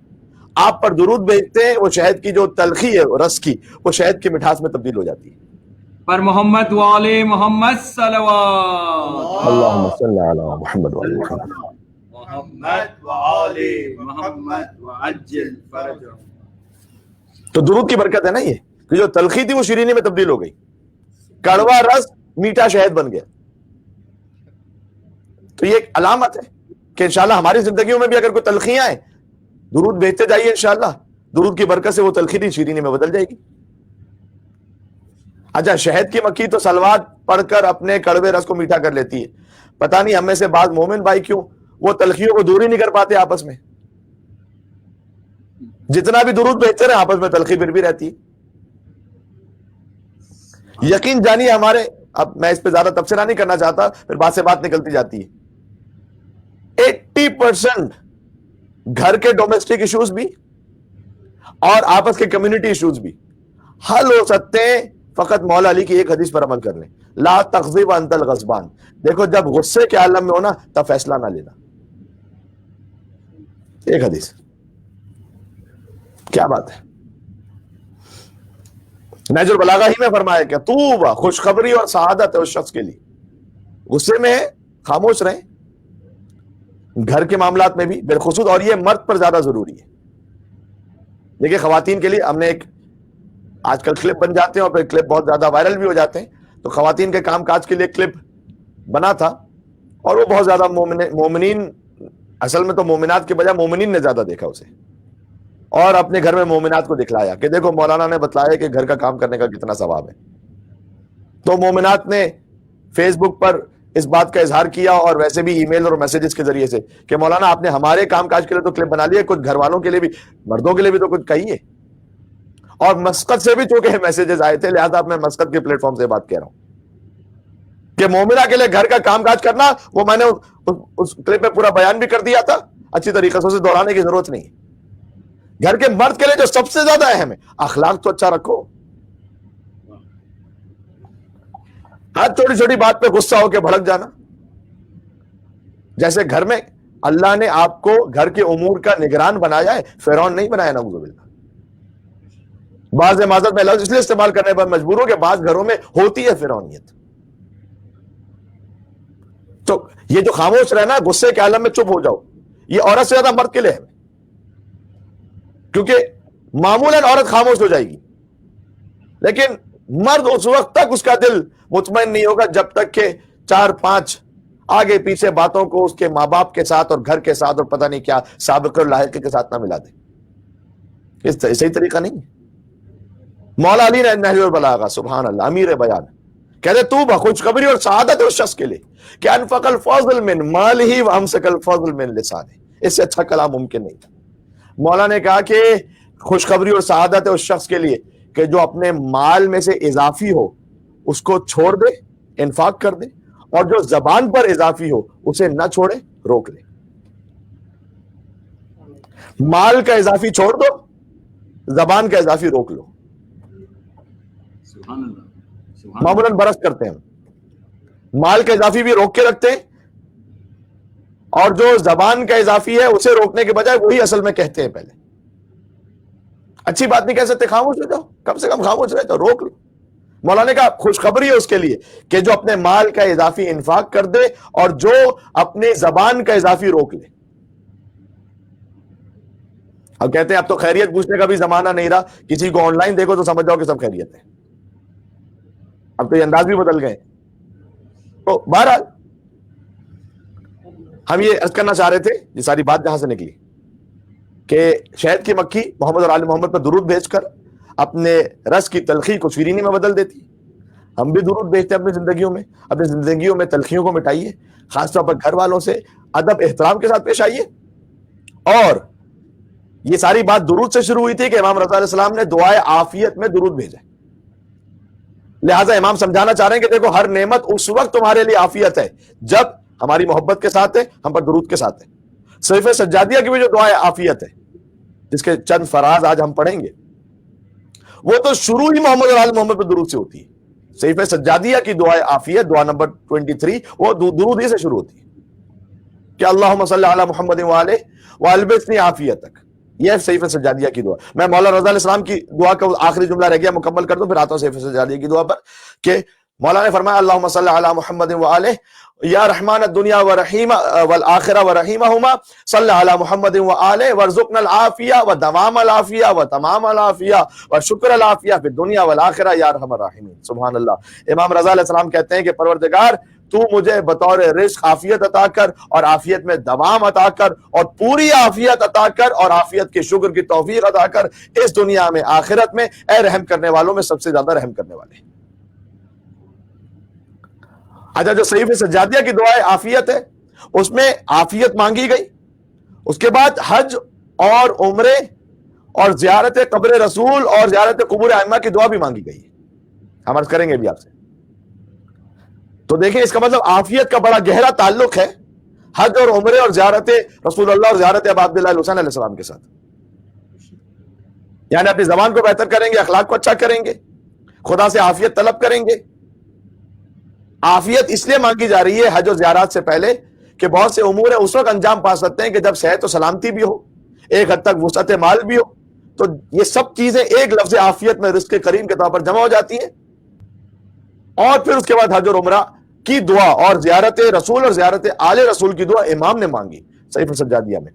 آپ پر درود بھیجتے ہیں، وہ شہد کی جو تلخی ہے رس کی، وہ شہد کی مٹھاس میں تبدیل ہو جاتی ہے. پر محمد وآل محمد صلوات. اللہم صلی علی محمد وآل محمد. محمد وآل محمد وعجل فرجہ. تو درود کی برکت ہے نا یہ، کہ جو تلخی تھی وہ شیرینی میں تبدیل ہو گئی، کڑوا رس میٹھا شہد بن گیا. تو یہ ایک علامت ہے کہ انشاءاللہ ہماری زندگیوں میں بھی اگر کوئی تلخیاں ہیں، درود بھیجتے جائیے، انشاءاللہ درود کی برکت سے وہ تلخی تھی شیرینی میں بدل جائے گی. اچھا، شہد کی مکھی تو سلوات پڑھ کر اپنے کڑوے رس کو میٹھا کر لیتی ہے. پتہ نہیں ہم میں سے بعض مومن بھائی کیوں وہ تلخیوں کو دور ہی نہیں کر پاتے آپس میں. جتنا بھی درود بھیجتے رہے آپس میں تلخی پھر بھی رہتی ہے. یقین جانیے ہمارے، اب میں اس پہ زیادہ تبصرہ نہیں کرنا چاہتا، پھر بات سے بات نکلتی جاتی ہے. 80% گھر کے ڈومیسٹک ایشوز بھی اور آپس کے کمیونٹی ایشوز بھی حل ہو سکتے ہیں فقط مولا علی کی ایک حدیث پر عمل کر لیں، لا تغضب انت الغضبان. دیکھو جب غصے کے عالم میں ہونا تب فیصلہ نہ لینا. ایک حدیث، کیا بات ہے. نہج البلاغہ ہی میں فرمایا کہ طوبی، خوشخبری اور سعادت ہے اس شخص کے لیے. غصے میں ہے خاموش رہیں، گھر کے معاملات میں بھی بالخصوص، اور یہ مرد پر زیادہ ضروری ہے. دیکھیں خواتین کے لیے ہم نے ایک آج کل کلپ بن جاتے ہیں اور پھر کلپ بہت زیادہ وائرل بھی ہو جاتے ہیں، تو خواتین کے کام کاج کے لیے کلپ بنا تھا، اور وہ بہت زیادہ مومنین، اصل میں تو مومنات کے بجائے مومنین نے زیادہ دیکھا اسے. اور اپنے گھر میں مومنات کو دکھلایا کہ دیکھو مولانا نے بتلایا کہ گھر کا کام کرنے کا کتنا ثواب ہے. تو مومنات نے فیس بک پر اس بات کا اظہار کیا اور ویسے بھی ای میل اور میسیجز کے ذریعے سے کہ مولانا آپ نے ہمارے کام کاج کے لیے تو کلپ بنا لیے, کچھ گھر والوں کے لیے بھی, مردوں کے لیے بھی تو کچھ کہیے. اور مسقط سے بھی چونکہ میسیجز آئے تھے, لہذا میں مسقط کے پلیٹ فارم سے بات کہہ رہا ہوں کہ مومنہ کے لیے گھر کا کام کاج کرنا, وہ میں نے اس کلپ میں پورا بیان بھی کر دیا تھا, اچھی طریقے سے اسے دہرانے کی ضرورت نہیں. گھر کے مرد کے لیے جو سب سے زیادہ اہم ہے, اخلاق تو اچھا رکھو. ہر چھوٹی چھوٹی بات پہ غصہ ہو کے بھڑک جانا. جیسے گھر میں اللہ نے آپ کو گھر کے امور کا نگران بنایا ہے, فرعون نہیں بنایا نعوذ باللہ. بعض معذرت میں لفظ اس لیے استعمال کرنے پر مجبور ہو کہ بعض گھروں میں ہوتی ہے فرعونیت. تو یہ جو خاموش رہنا, غصے کے عالم میں چپ ہو جاؤ, یہ عورت سے زیادہ مرد کے لیے ہے, کیونکہ معمولاً عورت خاموش ہو جائے گی, لیکن مرد اس وقت تک اس کا دل مطمئن نہیں ہوگا جب تک کہ 4-5 آگے پیچھے باتوں کو اس کے ماں باپ کے ساتھ اور گھر کے ساتھ اور پتہ نہیں کیا سابق اور لاحق کے ساتھ نہ ملا دے. اس صحیح طریقہ نہیں. مولا علی نے نہج البلاغہ, سبحان اللہ, امیر بیان, کہتے تو بخوشخبری اور سعادت ہے اس شخص کے لیے کہ انفق الفضل من مالہ وامسک الفضل من لسانہ. اس سے اچھا کلام ممکن نہیں تھا. مولا نے کہا کہ خوشخبری اور سعادت ہے اس شخص کے لیے کہ جو اپنے مال میں سے اضافی ہو اس کو چھوڑ دے, انفاق کر دے, اور جو زبان پر اضافی ہو اسے نہ چھوڑے, روک لے. مال کا اضافی چھوڑ دو, زبان کا اضافی روک لو. معمولاً برس کرتے ہیں, مال کا اضافی بھی روک کے رکھتے ہیں, اور جو زبان کا اضافی ہے اسے روکنے کے بجائے وہی اصل میں کہتے ہیں پہلے. اچھی بات نہیں کہہ سکتے, خاموش ہو جاؤ, کم سے کم خاموش رہے تو روک لو. مولانا نے کہا خوشخبری ہے اس کے لیے کہ جو اپنے مال کا اضافی انفاق کر دے اور جو اپنے زبان کا اضافی روک لے. اب کہتے ہیں اب تو خیریت پوچھنے کا بھی زمانہ نہیں رہا, کسی کو آن لائن دیکھو تو سمجھ جاؤ کہ سب خیریت ہے. اب تو یہ انداز بھی بدل گئے. تو بہرحال ہم یہ عرض کرنا چاہ رہے تھے, یہ ساری بات جہاں سے نکلی کہ شہد کی مکھی محمد اور آل محمد پر درود بھیج کر اپنے رس کی تلخی کو شیرینی میں بدل دیتی. ہم بھی درود بھیجتے ہیں اپنی زندگیوں میں تلخیوں کو مٹائیے, خاص طور پر گھر والوں سے ادب احترام کے ساتھ پیش آئیے. اور یہ ساری بات درود سے شروع ہوئی تھی کہ امام رضا علیہ السلام نے دعائے عافیت میں درود بھیجا. لہٰذا امام سمجھانا چاہ رہے ہیں کہ دیکھو ہر نعمت اس وقت تمہارے لیے عافیت ہے جب ہماری محبت کے ساتھ ہے, ہم پر درود کے ساتھ ہے. صحیفہ سجادیہ کی بھی جو دعائے عافیت ہے جس کے چند فراز آج ہم پڑھیں گے, وہ تو شروع ہی محمد اور آل محمد پر درود سے ہوتی ہے. صحیفہ سجادیہ کی دعائے عافیت, دعا نمبر 23, وہ درود ہی سے شروع ہوتی ہے کہ اللہم صلی علی محمد وآلہ والبسنی عافیتک. یہ صحیفہ سجادیہ کی دعا. میں مولا رضا علیہ السلام کی دعا کا آخری جملہ رہ گیا, مکمل کر دوں پھر آتا ہوں صحیفہ سجادیہ کی دعا پر کہ مولا نے فرمایا اللہم صلی علی محمد وآلہ یا رحمان الدنیا ورحیم والآخرہ ورحیمہما صلی علی محمد وآلہ ورزقنا العافیہ ودوام العافیہ وتمام العافیہ وشکر العافیہ فی الدنیا والآخرہ یا ارحم الراحمین. سبحان اللہ. امام رضا علیہ السلام کہتے ہیں کہ پروردگار تو مجھے بطور رزق عافیت عطا کر اور عافیت میں دوام عطا کر اور پوری عافیت عطا کر اور عافیت کے شکر کی توفیق عطا کر اس دنیا میں آخرت میں, اے رحم کرنے والوں میں سب سے زیادہ رحم کرنے والے. اچھا, جو صحیفہ سجادیہ کی دعائے عافیت ہے اس میں عافیت مانگی گئی. اس کے بعد حج اور عمرے اور زیارت قبر رسول اور زیارت قبور ائمہ کی دعا بھی مانگی گئی ہے, ہم عرض کریں گے بھی آپ سے. تو دیکھیں اس کا مطلب عافیت کا بڑا گہرا تعلق ہے حج اور عمرے اور زیارت رسول اللہ اور زیارت ابا عبداللہ الحسین علیہ السلام کے ساتھ. یعنی اپنی زبان کو بہتر کریں گے, اخلاق کو اچھا کریں گے, خدا سے عافیت طلب کریں گے. عافیت اس لیے مانگی جا رہی ہے حج و زیارات سے پہلے کہ بہت سے امور اس وقت انجام پا سکتے ہیں کہ جب صحت و سلامتی بھی ہو, ایک حد تک وسعت مال بھی ہو. تو یہ سب چیزیں ایک لفظ عافیت میں رزق کریم کے طور پر جمع ہو جاتی ہیں. اور پھر اس کے بعد حج اور عمرہ کی دعا اور زیارت رسول اور زیارت آل رسول کی دعا امام نے مانگی صحیفہ سجادیہ میں.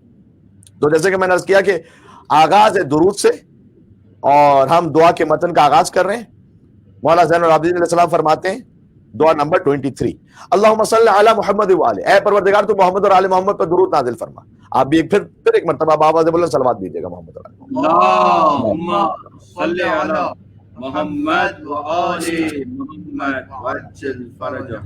تو جیسے کہ میں نے عرض کیا کہ آغاز ہے درود سے اور ہم دعا کے متن کا آغاز کر رہے ہیں. مولا زین العابدین علیہ السلام فرماتے ہیں دعا نمبر 23, اللہم صلی علی محمد وآلہ, اے پروردگار تو محمد اور آل محمد پر درود نازل فرما. آپ بھی پھر ایک مرتبہ بابا سے بولیں صلوات دیجیے گا محمد اللہم صلی علی محمد و آل محمد وعجل فرجہ.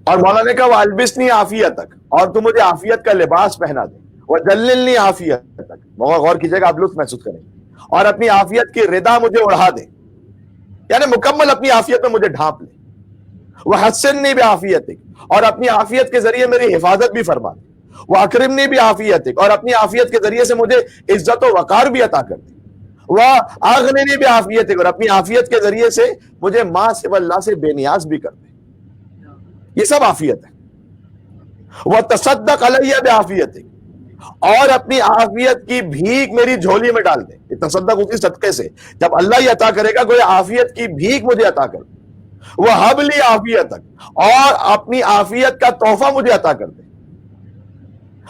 اور مولانا نے کہا وہ البسنی عافیتک، اور تو مجھے عافیت کا لباس پہنا دے، وہ جللنی عافیتک، غور کیجیے گا آپ لطف محسوس کریں، اور اپنی عافیت کی ردا مجھے اڑھا دے، یعنی مکمل اپنی عافیت میں مجھے ڈھانپ لے. وہ حسننی بعافیتک، اور اپنی عافیت کے ذریعے میری حفاظت بھی فرما دے. وہ اکرمنی بعافیتک، اور اپنی عافیت کے ذریعے سے مجھے عزت و وقار بھی عطا کر دے. وہ اغننی بعافیتک، اور اپنی عافیت کے ذریعے سے مجھے ما سوی اللہ سے بے نیاز بھی کر دے. یہ سب عافیت ہے. وہ تصدق علیہ بعافیتک، اور اپنی عافیت کی بھیک میری جھولی میں ڈال دے. یہ تصدق اسی صدقے سے جب اللہ ہی عطا کرے گا، کوئی عافیت کی بھیک مجھے عطا کر دے. وہ حبلی عافیتک، اور اپنی عافیت کا تحفہ مجھے عطا کر دے.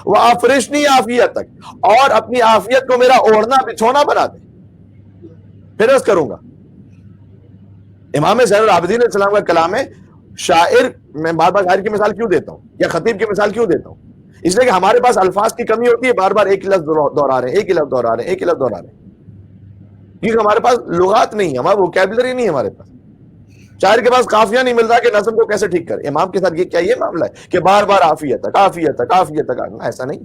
وہ افرشنی عافیتک، اور اپنی عافیت کو میرا اوڑھنا بچھونا بنا دے. پھر عرض کروں گا، امام زین العابدین علیہ السلام کا کلام ہے. شاعر، میں بار بار شاعر کی مثال کیوں دیتا ہوں یا خطیب کی مثال کیوں دیتا ہوں؟ اس لیے کہ ہمارے پاس الفاظ کی کمی ہوتی ہے، بار بار ایک ہی لفظ دہرا رہے ہیں، ایک ہی لفظ دہرا رہے ہیں، ایک ہی لفظ دہرا رہے ہیں، کیونکہ ہمارے پاس لغات نہیں ہے، ہمارا ووکیبلری نہیں ہے ہمارے پاس. شاعر کے پاس قافیہ نہیں مل رہا کہ نظم کو کیسے ٹھیک کرے. امام کے ساتھ یہ کیا یہ معاملہ ہے کہ بار بار عافیت تک عافیت تک عافیت تک آنا؟ ایسا نہیں.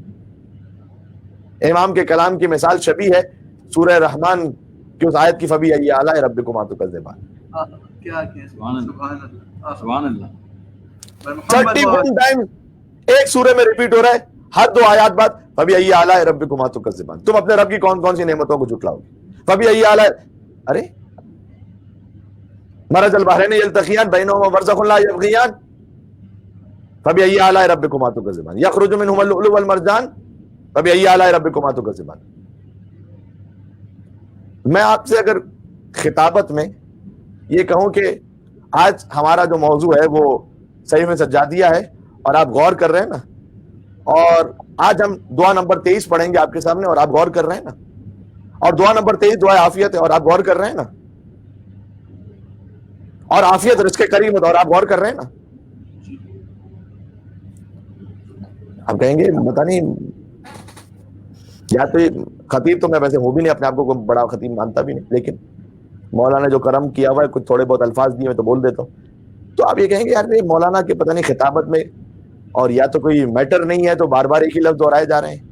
امام کے کلام کی مثال شبیہ ہے سورہ رحمان کی اس آیت کی، فبی ای آلاء ربکما تکذبان. کیا سبحان اللہ سبحان اللہ. 31 ٹائم ایک سورے میں ریپیٹ ہو رہا ہے، ہر 2 آیات بعد فبی ای آلاء ربکما تکذبان. تم اپنے رب کی کون کون سی نعمتوں کو جھٹلاؤ گے؟ فبی ای آلاء، ارے مرج البحرین یلتقیان بینہما برزخ لا یبغیان فبی ای آلاء ربکما تکذبان. یخرج منہما اللؤلؤ والمرجان فبی ای آلاء ربکما تکذبان. میں آپ سے اگر خطابت میں یہ کہوں کہ آج ہمارا جو موضوع ہے وہ صحیح میں سجادیہ ہے، اور آپ غور کر رہے ہیں نا، اور آج ہم دعا نمبر 23 پڑھیں گے آپ کے سامنے، اور آپ غور کر رہے ہیں نا، اور دعا نمبر 23 دعا عافیت ہے، اور آپ غور کر رہے ہیں نا، اور عافیت رزق کریم ہے، اور آپ غور کر رہے ہیں نا. آپ کہیں گے پتہ نہیں، یا تو خطیب تو میں ویسے ہوں بھی نہیں، اپنے آپ کو کوئی بڑا خطیب مانتا بھی نہیں، لیکن مولانا نے جو کرم کیا ہوا ہے، کچھ تھوڑے بہت الفاظ دیے میں تو بول دیتا ہوں. تو آپ یہ کہیں گے یار مولانا کے پتہ نہیں خطابت میں اور یا تو کوئی میٹر نہیں ہے تو بار بار ایک ہی لفظ دہرائے جا رہے ہیں،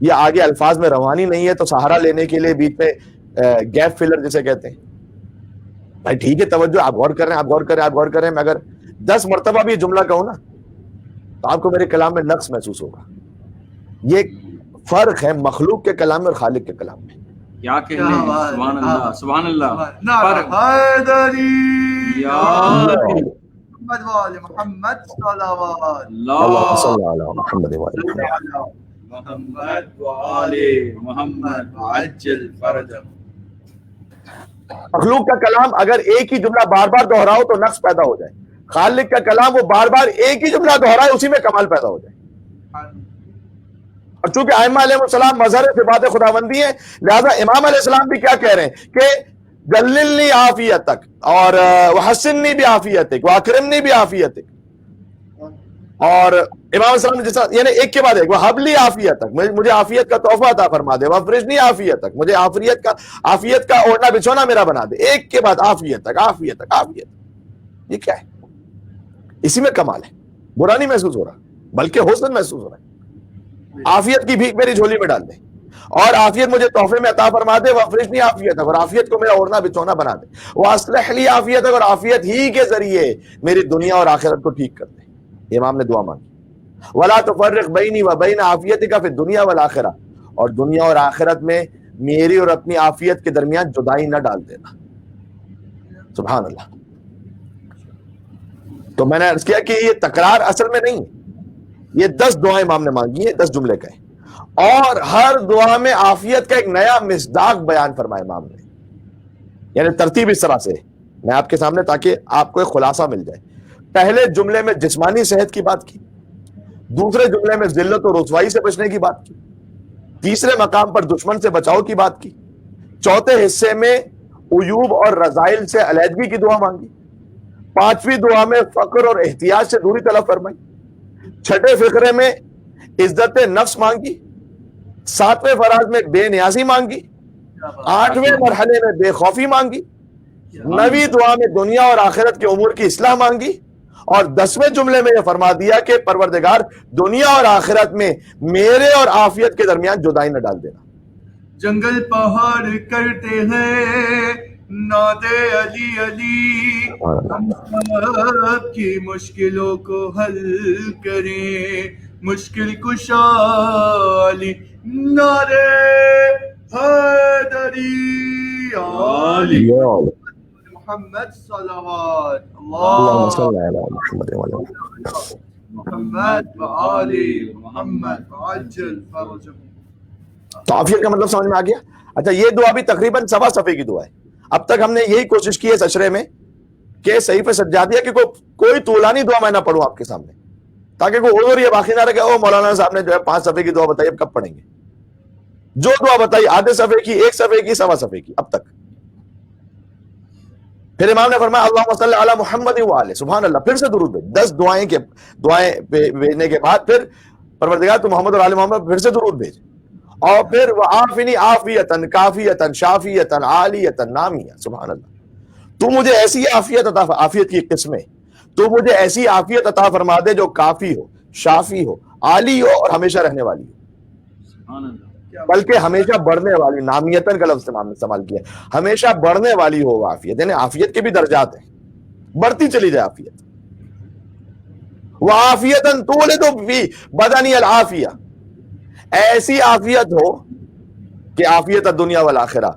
یا آگے الفاظ میں روانی نہیں ہے تو سہارا لینے کے لیے بیچ میں گیپ فلر جسے کہتے ہیں. بھائی ٹھیک ہے، توجہ، آپ غور کر رہے ہیں، آپ غور کر رہے ہیں، آپ غور کر رہے ہیں. میں اگر 10 مرتبہ بھی یہ جملہ کہوں نا تو آپ کو میرے کلام میں نقص محسوس ہوگا. یہ فرق ہے مخلوق کے کلام میں اور خالق کے کلام میں. کیا کہنے ہیں، سبحان اللہ سبحان اللہ. نعرہ حیدری یا محمد وآل محمد صلوات. اللہم صلی علی محمد وآل محمد و آل محمد وعجل فرجہ. مخلوق کا کلام اگر ایک ہی جملہ بار بار دہراؤ تو نقص پیدا ہو جائے. خالق کا کلام وہ بار بار ایک ہی جملہ دہرائے اسی میں کمال پیدا ہو جائے. اور چونکہ ائمہ علیہ السلام مظہر صفات خداوندی ہیں، لہذا امام علیہ السلام بھی کیا کہہ رہے ہیں کہ جللنی عافیتک، اور وحسننی بعافیتک واکرمنی بعافیتک. اور امام علیہ السلام جیسا یعنی ایک کے بعد ایک، وحبلی عافیتک، مجھے عافیت کا تحفہ عطا فرما دے. وافرشنی عافیتک، مجھے عافیت کا اوڑھنا بچھونا میرا بنا دے. ایک کے بعد عافیتک عافیتک عافیت. یہ کیا ہے؟ اسی میں کمال ہے. برا نہیں محسوس ہو رہا بلکہ حسن محسوس ہو رہا ہے. عافیت کی بھیک میری جھولی میں ڈال دے، اور عافیت مجھے تحفے میں عطا فرما دے. وافرشنی عافیتک، اور عافیت کو میرا اوڑھنا بچھونا بنا دے. واصلح لی عافیتک، اور عافیت ہی کے ذریعے میری دنیا اور آخرت کو ٹھیک کر دے. امام نے دعا مانگی. ولا تفرق بینی و بین عافیتک فی الدنیا والآخرہ، اور دنیا اور آخرت میں میری اور اپنی عافیت کے درمیان جدائی نہ ڈال دینا. سبحان اللہ. تو میں نے عرض کیا کہ یہ تکرار اصل میں نہیں، یہ 10 دعائیں امام نے مانگی ہیں، 10 جملے کا ہے، اور ہر دعا میں عافیت کا ایک نیا مصداق بیان فرمایا امام نے. یعنی ترتیب اس طرح سے میں آپ کے سامنے تاکہ آپ کو ایک خلاصہ مل جائے. پہلے جملے میں جسمانی صحت کی بات کی، دوسرے جملے میں ذلت و رسوائی سے بچنے کی بات کی، تیسرے مقام پر دشمن سے بچاؤ کی بات کی، چوتھے حصے میں عیوب اور رذائل سے علیحدگی کی دعا مانگی، پانچویں دعا میں فقر اور احتیاج سے دوری طلب فرمائی، چھٹے فقرے میں عزت نفس مانگی، 7ویں فراز میں بے نیازی مانگی، 8ویں مرحلے میں بے خوفی مانگی، 9ویں دعا میں دنیا اور آخرت کے امور کی اصلاح مانگی، اور 10ویں جملے میں یہ فرما دیا کہ پروردگار دنیا اور آخرت میں میرے اور عافیت کے درمیان جدائی نہ ڈال دینا۔ جنگل پہاڑ کرتے ہیں نادے علی علی، ہم سب کی مشکلوں کو حل کریں، مشکل کشا علی، نعرے حیدری علی محمد صلوات اللہم اللہ صلی علی محمد وعلی آلہ۔ محمد وآل محمد وعجل فرجهم۔ تو عافیت کا مطلب سمجھ میں آ گیا؟ اچھا، یہ دعا بھی تقریباً 1.25 صفحے کی دعا ہے۔ اب تک ہم نے یہی کوشش کی ہے اس اشرے میں کہ صحیفے سجادیہ کی کوئی طولانی دعا میں نہ پڑھوں آپ کے سامنے، تاکہ کوئی عذر یہ باقی نہ رہے کہ او مولانا صاحب نے جو ہے 5 صفحے کی دعا بتائی، اب کب پڑھیں گے؟ جو دعا بتائی آدھے صفحے کی، 1 صفحے کی، 1.25 صفحے کی اب تک۔ پھر امام نے فرمایا اللہم صلی علی محمد وآلہ، سبحان اللہ، پھر سے درود بھیج، 10 دعائیں بھیجنے کے بعد پھر پروردگار تو محمد اور آل محمد پھر سے درود بھیج، اور پھر وعافنی عافیتن کافیتن شافیتن عالیتن نامیہ، سبحان اللہ، تو مجھے ایسی عافیت عطا، عافیت کی ایک قسم ہے، تو مجھے ایسی عافیت عطا فرما دے جو کافی ہو، شافی ہو، عالی ہو اور ہمیشہ رہنے والی ہو، سبحان اللہ، بلکہ ہمیشہ بڑھنے والی، نامیتن کا لفظ استعمال کیا، ہمیشہ بڑھنے والی ہو عافیت، یعنی عافیت کے بھی درجات ہیں، بڑھتی چلی جائے عافیت۔ وعافیتن تولد فی بدنی العافیہ، ایسی عافیت ہو کہ عافیت الدنیا والآخرہ،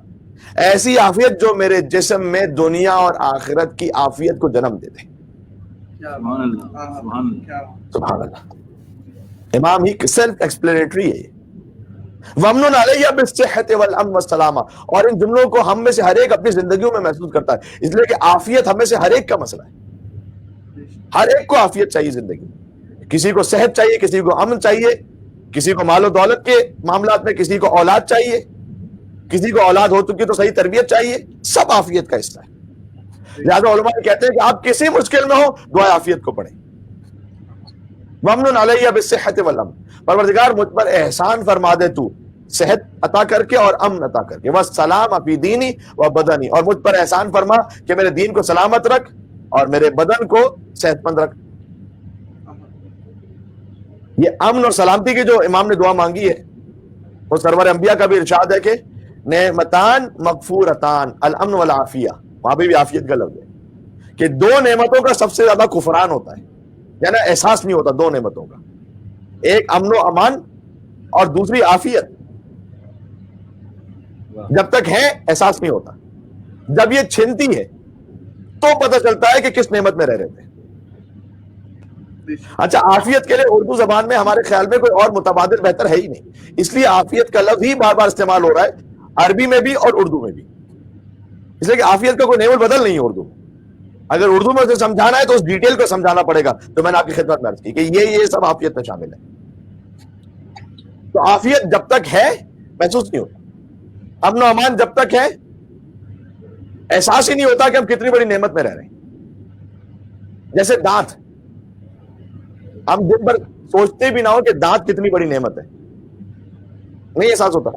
ایسی عافیت جو میرے جسم میں دنیا اور آخرت کی عافیت کو جنم دے دے۔ سبحان اللہ، سبحان اللہ، سبحان اللہ، امام ہی سیلف ایکسپلینیٹری ہے۔ وَمْنُنْ عَلَيَّ بِالصِّحَّةِ وَالْأَمْنِ وَالسَّلَامَةِ، اور ان جملوں کو ہم میں سے ہر ایک اپنی زندگیوں میں محسوس کرتا ہے، اس لیے کہ عافیت ہم میں سے ہر ایک کا مسئلہ ہے، ہر ایک کو عافیت چاہیے زندگی میں، کسی کو صحت چاہیے، کسی کو امن چاہیے، کسی کو مال و دولت کے معاملات میں، کسی کو اولاد چاہیے، کسی کو اولاد ہو چکی تو صحیح تربیت چاہیے، سب عافیت کا حصہ ہے۔ لہٰذا علماء کہتے ہیں کہ آپ کسی مشکل میں ہو دعا عافیت کو پڑھیں۔ وَمْنُنْ عَلَيَّ بِالصِّحَّةِ وَالْأَمْنِ، پروردگار مجھ پر احسان فرما دے تو، صحت عطا کر کے اور امن عطا کر کے، وَالسَّلَامَ فِي دِینِی وَبَدَنِی، اور مجھ پر احسان فرما کہ میرے دین کو سلامت رکھ اور میرے بدن کو صحت مند رکھ۔ یہ امن اور سلامتی کی جو امام نے دعا مانگی ہے، وہ سرور انبیاء کا بھی ارشاد ہے کہ نعمتان مغفورتان الامن والعافیہ، وہاں پہ بھی عافیت کا لفظ ہے کہ 2 نعمتوں کا سب سے زیادہ کفران ہوتا ہے، یعنی احساس نہیں ہوتا 2 نعمتوں کا، ایک امن و امان اور دوسری عافیت، جب تک ہے احساس نہیں ہوتا، جب یہ چھنتی ہے تو پتہ چلتا ہے کہ کس نعمت میں رہ رہے تھے۔ اچھا، عافیت کے لیے اردو زبان میں ہمارے خیال میں کوئی اور متبادل بہتر ہے ہی نہیں، اس لیے عافیت کا لفظ ہی بار بار استعمال ہو رہا ہے، عربی میں بھی اور اردو میں بھی، اس لیے کہ عافیت کا کوئی نعمت بدل نہیں ہے اردو میں۔ اگر اردو میں اسے سمجھانا ہے تو اس ڈیٹیل کو سمجھانا پڑے گا، تو میں نے آپ کی خدمت میں عرض کی کہ یہ سب عافیت میں شامل ہے۔ تو عافیت جب تک ہے محسوس نہیں ہوتا، امن و امان جب تک ہے احساس ہی نہیں ہوتا کہ ہم کتنی بڑی نعمت میں رہ رہے ہیں۔ جیسے دانت، ہم دن بھر سوچتے بھی نہ ہو کہ دانت کتنی بڑی نعمت ہے، نہیں احساس ہوتا،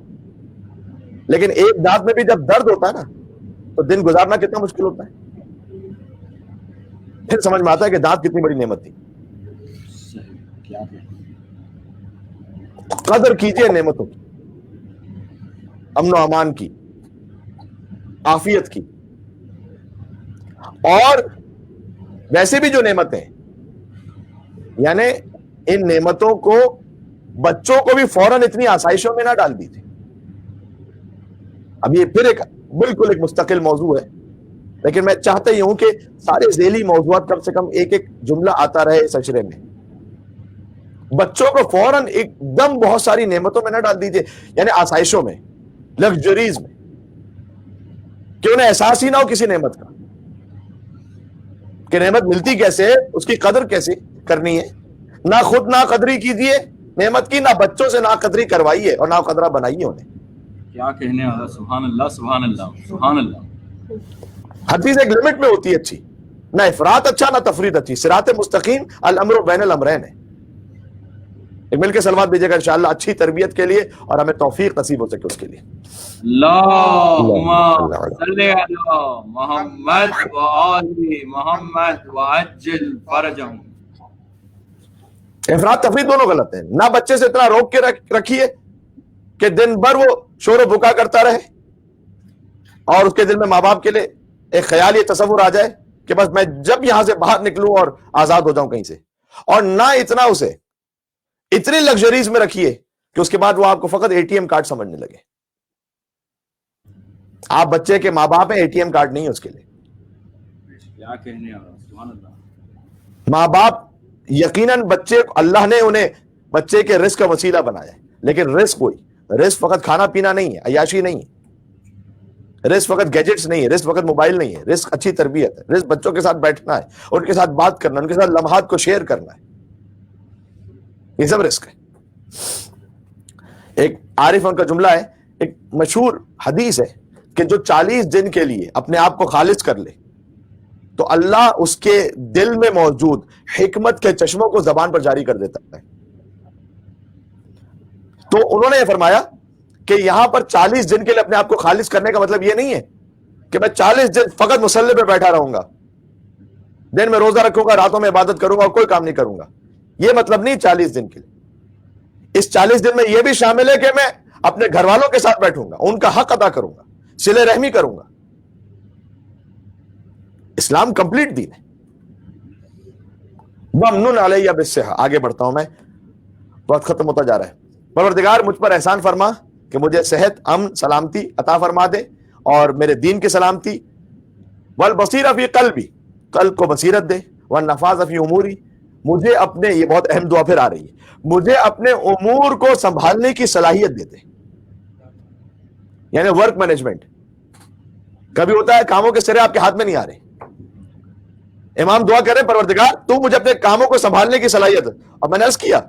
لیکن ایک دانت میں بھی جب درد ہوتا ہے نا تو دن گزارنا کتنا مشکل ہوتا ہے، پھر سمجھ میں آتا ہے کہ دانت کتنی بڑی نعمت تھی۔ قدر کیجئے نعمتوں کی، امن و امان کی، عافیت کی، اور ویسے بھی جو نعمتیں، یعنی ان نعمتوں کو بچوں کو بھی فوراً اتنی آسائشوں میں نہ ڈال دیجیے۔ اب یہ پھر بالکل ایک مستقل موضوع ہے، لیکن میں چاہتا ہی ہوں کہ سارے ذیلی موضوعات کم سے کم ایک ایک جملہ آتا رہے اس اشرے میں۔ بچوں کو فوراً ایک دم بہت ساری نعمتوں میں نہ ڈال دیجیے، یعنی آسائشوں میں، لگژریز میں، کہ انہیں احساس ہی نہ ہو کسی نعمت کا، کہ نعمت ملتی کیسے ہے، اس کی قدر کیسے کرنی ہے۔ نہ خود نا قدری کیجیے نعمت کی، نہ بچوں سے نا قدری کروائیے اور نا قدرہ بنائیے انہیں۔ کیا کہنے والا، سبحان اللہ، سبحان اللہ، سبحان اللہ۔ ہر چیز ایک لمٹ میں ہوتی ہے اچھی، نہ افراط اچھا نہ تفریط اچھی، صراط مستقیم الامر بین الامرین ہے۔ ایک مل کے سلوات بھیجیے گا انشاءاللہ اچھی تربیت کے لیے اور ہمیں توفیق نصیب ہو سکے اس کے لیے. اللہم صلی علی محمد و آل محمد وعجل فرجہم. افراد تفرید دونوں غلط ہیں. نہ بچے سے اتنا روک کے رکھیے کہ دن بھر وہ شور و بکا کرتا رہے اور اس کے دل میں ماں باپ کے لیے ایک خیال یہ تصور آ جائے کہ بس میں جب یہاں سے باہر نکلوں اور آزاد ہو جاؤں کہیں سے. اور نہ اتنا اسے اتنی لگژریز میں رکھیے کہ اس کے بعد وہ آپ کو فقط اے ٹی ایم کارڈ سمجھنے لگے. آپ بچے کے ماں باپ ہیں, اے ٹی ایم کارڈ نہیں ہے اس کے لیے. کیا کہنے آ رہا سبحان اللہ. ماں باپ یقیناً بچے اللہ نے انہیں بچے کے رزق کا وسیلہ بنایا ہے, لیکن رزق وہی رزق فقط کھانا پینا نہیں ہے, عیاشی نہیں ہے, رزق فقط گیجٹس نہیں ہے, رزق فقط موبائل نہیں ہے, رزق اچھی تربیت ہے, رزق بچوں کے ساتھ بیٹھنا ہے, ان کے ساتھ بات کرنا, ان کے ساتھ لمحات کو شیئر کرنا ہے, یہ سب رزق ہے. ایک عارف ان کا جملہ ہے, ایک مشہور حدیث ہے کہ جو 40 دن کے لیے اپنے آپ کو خالص کر لے تو اللہ اس کے دل میں موجود حکمت کے چشموں کو زبان پر جاری کر دیتا ہے. تو انہوں نے یہ فرمایا کہ یہاں پر 40 دن کے لیے اپنے آپ کو خالص کرنے کا مطلب یہ نہیں ہے کہ میں 40 دن فقط مصلی پہ بیٹھا رہوں گا, دن میں روزہ رکھوں گا, راتوں میں عبادت کروں گا اور کوئی کام نہیں کروں گا. یہ مطلب نہیں 40 دن کے لیے. اس 40 دن میں یہ بھی شامل ہے کہ میں اپنے گھر والوں کے ساتھ بیٹھوں گا, ان کا حق ادا کروں گا, صلہ رحمی کروں گا. اسلام کمپلیٹ دین ہے. ممنون علیہ بالصحہ. آگے بڑھتا ہوں, میں وقت ختم ہوتا جا رہا ہے. پروردگار مجھ پر احسان فرما کہ مجھے صحت, امن, سلامتی عطا فرما دے اور میرے دین کی سلامتی. والبصیرہ فی قلبی, قلب کو بصیرت دے. والنفاذ فی اموری, مجھے اپنے, یہ بہت اہم دعا پھر آ رہی ہے, مجھے اپنے امور کو سنبھالنے کی صلاحیت دے دے, یعنی ورک مینجمنٹ. کبھی ہوتا ہے کاموں کے سرے آپ کے ہاتھ میں نہیں آ رہے, امام دعا کریں پروردگار تو مجھے اپنے کاموں کو سنبھالنے کی صلاحیت. اور میں نے عرض کیا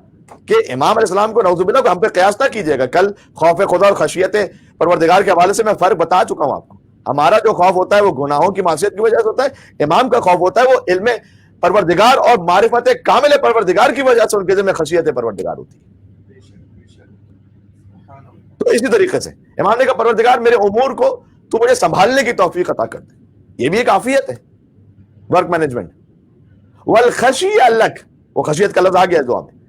کہ امام علیہ السلام کو نعوذ باللہ کو ہم پہ قیاس نہ کیجیے گا. کل خوف خدا اور خشیت پروردگار کے حوالے سے میں فرق بتا چکا ہوں آپ کو. ہمارا جو خوف ہوتا ہے وہ گناہوں کی معصیت کی وجہ سے ہوتا ہے, امام کا خوف ہوتا ہے وہ علم پروردگار اور معرفت کامل پروردگار کی وجہ سے ان کے دل میں خشیت پروردگار ہوتی ہے. تو اسی طریقے سے امام نے کہا پروردگار میرے امور کو تو مجھے سنبھالنے کی توفیق عطا کر دے. یہ بھی ایک عافیت ہے, ورک مینجمنٹ. والخشیہ لک, وہ خشیت کا لفظ آ گیا دعا میں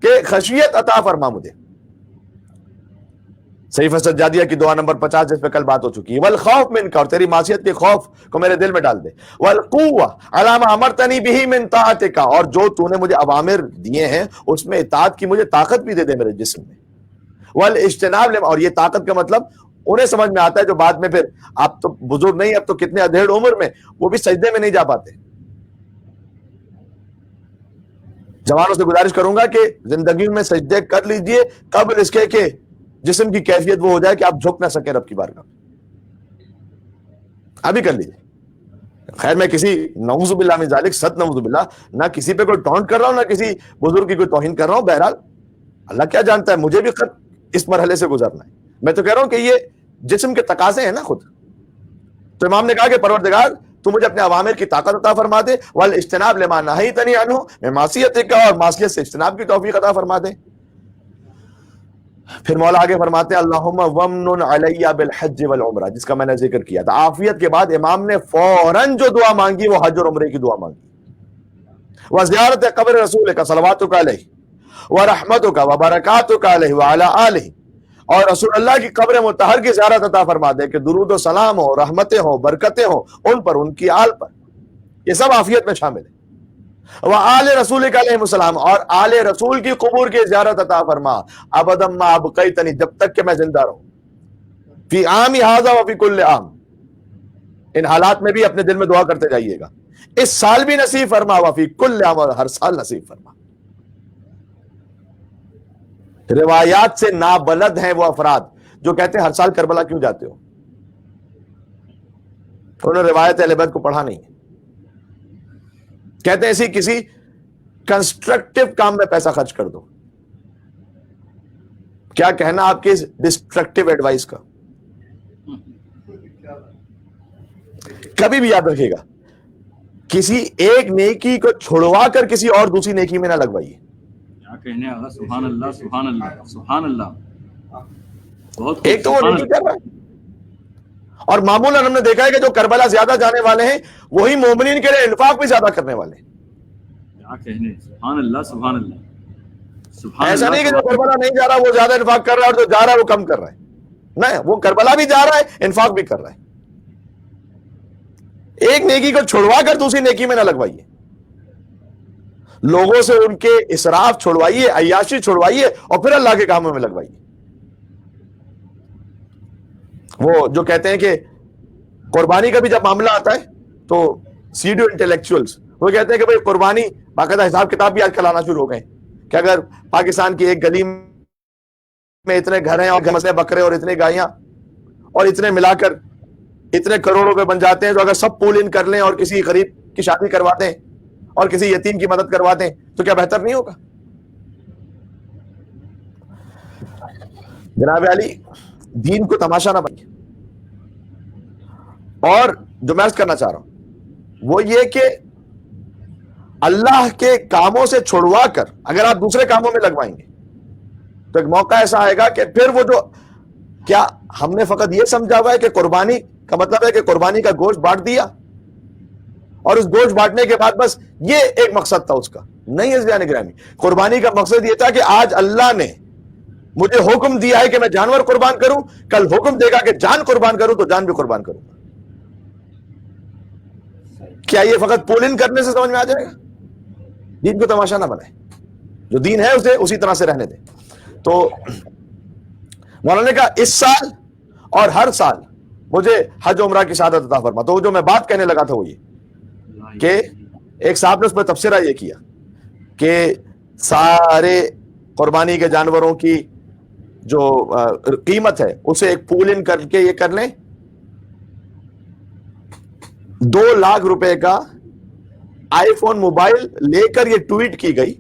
کہ خشیت عطا فرما مجھے. صحیفہ سجادیہ کی دعا نمبر 50 جس پہ کل بات ہو چکی ہے. والخوف منک, اور تیری معصیت کے خوف کو میرے دل میں ڈال دے. والقوہ علی ما امرتنی بہ من طاعتک, اور جو تو نے مجھے اوامر دیے ہیں اس میں اطاعت کی مجھے طاقت بھی دے دے میرے جسم میں. والاجتناب لما, اور یہ طاقت کا مطلب انہیں سمجھ میں آتا ہے جو بعد میں پھر آپ تو بزرگ نہیں, اب تو کتنے ادھیڑ عمر میں وہ بھی سجدے میں نہیں جا پاتے. جوانوں سے گزارش کروں گا کہ زندگی میں سجدے کر لیجئے قبل اس کے کہ جسم کی کیفیت وہ ہو جائے کہ آپ جھک نہ سکیں رب کی بارگاہ میں. ابھی کر لیجئے. خیر میں کسی نعوذ باللہ من ذالک, ست نعوذ باللہ, نہ کسی پہ کوئی ٹونٹ کر رہا ہوں نہ کسی بزرگ کی کوئی توہین کر رہا ہوں. بہرحال اللہ کیا جانتا ہے, مجھے بھی خود اس مرحلے سے گزرنا ہے. میں تو کہہ رہا ہوں کہ یہ جسم کے تقاضے ہیں نا خود. تو امام نے کہا کہ پروردگار تو مجھے اپنے اوامر کی طاقت عطا فرما دے. والاجتناب لما نہیتنی عنہ, میں معصیت کا اور معصیت سے اجتناب کی توفیق عطا فرما دے. پھر مولا آگے فرماتے ہیں اللہم ومن علی بالحج والعمرہ, جس کا میں نے ذکر کیا تھا. عافیت کے بعد امام نے فوراً جو دعا مانگی وہ حج اور عمرے کی دعا مانگی. وزیارت قبر رسولک صلواتک علیہ ورحمتک وبرکاتک علیہ وعلی آلہ, اور رسول اللہ کی قبر مطہر کی زیارت عطا فرما دے کہ درود و سلام ہو, رحمتیں ہوں, برکتیں ہوں ان پر, ان کی آل پر. یہ سب عافیت میں شامل ہے. وآل رسول علیہ السلام, اور آل رسول کی قبور کی زیارت عطا فرما ابدا ما ابقیتنی, جب تک کہ میں زندہ رہوں. فی عامی ھذا وفی کل عام, ان حالات میں بھی اپنے دل میں دعا کرتے جائیے گا. اس سال بھی نصیب فرما, وفی کل عام, اور ہر سال نصیب فرما. روایات سے نابلد ہیں وہ افراد جو کہتے ہیں ہر سال کربلا کیوں جاتے ہو. انہوں نے روایت اہل بیت کو پڑھا نہیں ہے. کہتے ہیں اسی کسی کنسٹرکٹیو کام میں پیسہ خرچ کر دو. کیا کہنا آپ کی اس ڈسٹرکٹیو ایڈوائس کا. کبھی بھی یاد رکھیے گا, کسی ایک نیکی کو چھڑوا کر کسی اور دوسری نیکی میں نہ لگوائیے. کہنے آگا سبحان اللہ سبحان اللہ سبحان اللہ. بہت ایک تو وہ نیکی کر رہا ہے، اور معمولاً ہم نے دیکھا ہے کہ جو کربلا زیادہ جانے والے ہیں وہی مومنین کے لیے انفاق بھی زیادہ کرنے والے ہیں. کیا کہنے سبحان اللہ سبحان اللہ سبحان ایسا اللہ. نہیں کہ جو کربلا نہیں جا رہا وہ زیادہ انفاق کر رہا ہے اور جو جا رہا ہے وہ کم کر رہا ہے. نہیں، وہ کربلا بھی جا رہا ہے، انفاق بھی کر رہا ہے. ایک نیکی کو چھڑوا کر دوسری نیکی میں نہ لگوائیے. لوگوں سے ان کے اسراف چھڑوائیے، عیاشی چھڑوائیے، اور پھر اللہ کے کاموں میں لگوائیے. وہ جو کہتے ہیں کہ قربانی کا بھی جب معاملہ آتا ہے تو سیڈو انٹلیکچوئلز وہ کہتے ہیں کہ بھئی قربانی باقاعدہ حساب کتاب بھی آج کل آنا شروع ہو گئے کہ اگر پاکستان کی ایک گلی میں اتنے گھر ہیں اور گھر بکرے اور اتنے گائیاں اور اتنے ملا کر اتنے کروڑ روپے بن جاتے ہیں، تو اگر سب پول ان کر لیں اور کسی غریب کی شادی کروا دیں اور کسی یتیم کی مدد کروا دیں تو کیا بہتر نہیں ہوگا؟ جناب علی، دین کو تماشا نہ بنائیے. اور جو میں عرض کرنا چاہ رہا ہوں وہ یہ کہ اللہ کے کاموں سے چھڑوا کر اگر آپ دوسرے کاموں میں لگوائیں گے تو ایک موقع ایسا آئے گا کہ پھر وہ جو کیا ہم نے فقط یہ سمجھا ہوا ہے کہ قربانی کا مطلب ہے کہ قربانی کا گوشت بانٹ دیا اور اس گوشت بانٹنے کے بعد بس یہ ایک مقصد تھا اس کا. نہیں عزیزان گرامی، قربانی کا مقصد یہ تھا کہ آج اللہ نے مجھے حکم دیا ہے کہ میں جانور قربان کروں، کل حکم دے گا کہ جان قربان کروں تو جان بھی قربان کروں. کیا یہ فقط پول ان کرنے سے سمجھ میں آ جائے گا؟ دین کو تماشا نہ بنائے، جو دین ہے اسے اسی طرح سے رہنے دیں. تو مولانا نے کہا اس سال اور ہر سال مجھے حج عمرہ کی سعادت عطا فرما. تو جو میں بات کہنے لگا تھا وہ یہ کہ ایک صاحب نے اس پر تبصرہ یہ کیا کہ سارے قربانی کے جانوروں کی جو قیمت ہے اسے ایک پول ان کر کے یہ کر لیں، 2 لاکھ روپے کا آئی فون موبائل لے کر یہ ٹویٹ کی گئی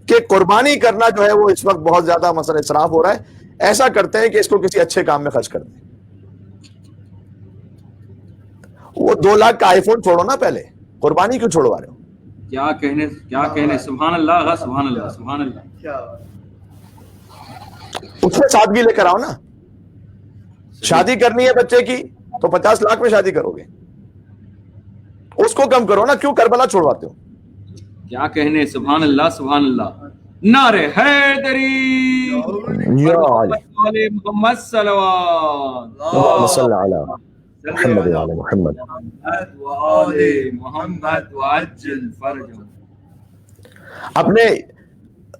کہ قربانی کرنا جو ہے وہ اس وقت بہت زیادہ مثلا اسراف ہو رہا ہے، ایسا کرتے ہیں کہ اس کو کسی اچھے کام میں خرچ کر دیں. وہ 2 لاکھ کا آئی فون چھوڑو نا، پہلے قربانی کیوں چھوڑوا رہے ہو؟ کیا کہنے سبحان اللہ سبحان اللہ سبحان اللہ. اس میں سادگی لے کر آؤ نا. شادی کرنی ہے بچے کی تو 50 لاکھ میں شادی کرو گے، اس کو کم کرو نا، کیوں کربلا چھوڑواتے ہو؟ کیا کہنے سبحان اللہ سبحان اللہ. نعرہ حیدری یا علی محمد صلوات اللہم صلی علی محمد وعلی محمد. وآل محمد وعجل فرجہ. اپنے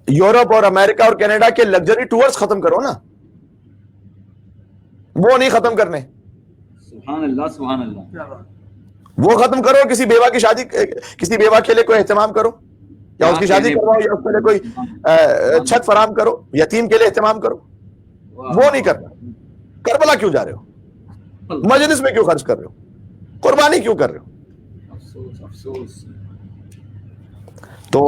یورپ اور امریکہ اور کینیڈا کے لگژری ٹورز ختم کرو نا، وہ نہیں ختم کرنے. سبحان اللہ سبحان اللہ. وہ ختم کرو. کسی بیوہ کی شادی، کسی بیوہ کے لیے کوئی اہتمام کرو، یا اس کی شادی کرواؤ، یا اس کے لیے کوئی چھت فراہم کرو، یتیم کے لیے اہتمام کرو. وہ نہیں کرنا. کربلا کیوں جا رہے ہو؟ مجلس میں کیوں خرچ کر رہے ہو؟ قربانی کیوں کر رہے ہو؟ افسوس افسوس. تو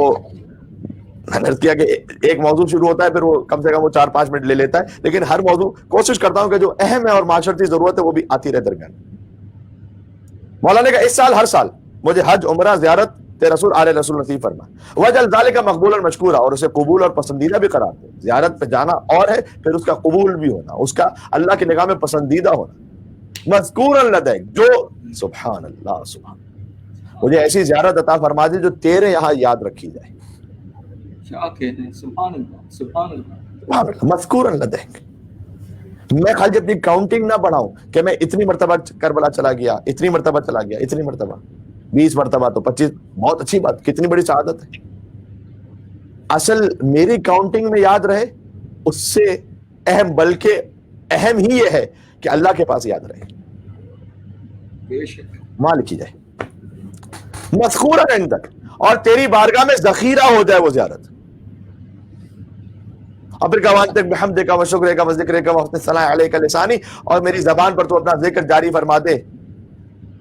میں نے کیا کہ ایک موضوع شروع ہوتا ہے پھر وہ کم سے کم وہ 4-5 منٹ لے لیتا ہے، لیکن ہر موضوع کوشش کرتا ہوں کہ جو اہم ہے اور معاشرتی ضرورت ہے وہ بھی آتی رہے درمیان. مولانا کا اس سال ہر سال مجھے حج عمرہ زیارت رسول آل رسول نصیب فرما، وجل ذالک مقبولا مشکورا، اور اسے قبول اور پسندیدہ بھی قرار دے. زیارت پہ جانا اور ہے، پھر اس کا قبول بھی ہونا، اس کا اللہ کی نگاہ میں پسندیدہ ہونا. مذکورا لدیک، جو سبحان اللہ سبحان اللہ، مجھے ایسی زیارت عطا فرما دے جو تیرے یہاں یاد رکھی جائے. کیا کہنے سبحان اللہ سبحان اللہ. مذکورا لدیک. میں خالی اپنی کاؤنٹنگ نہ بڑھاؤں کہ میں اتنی مرتبہ کربلا چلا گیا، اتنی مرتبہ چلا گیا، اتنی مرتبہ 20 مرتبہ تو 25، بہت اچھی بات، کتنی بڑی سعادت ہے. اصل میری کاؤنٹنگ میں یاد رہے اس سے اہم، بلکہ اہم ہی یہ ہے کہ اللہ کے پاس یاد رہے، بے شک وہاں لکھی جائے مذکورا عندک، اور تیری بارگاہ میں ذخیرہ ہو جائے وہ زیارت. اور پھر کہتے بحمدک و شکرک و ذکرک و حسن ثناء علیک لسانی، اور میری زبان پر تو اپنا ذکر جاری فرما دے،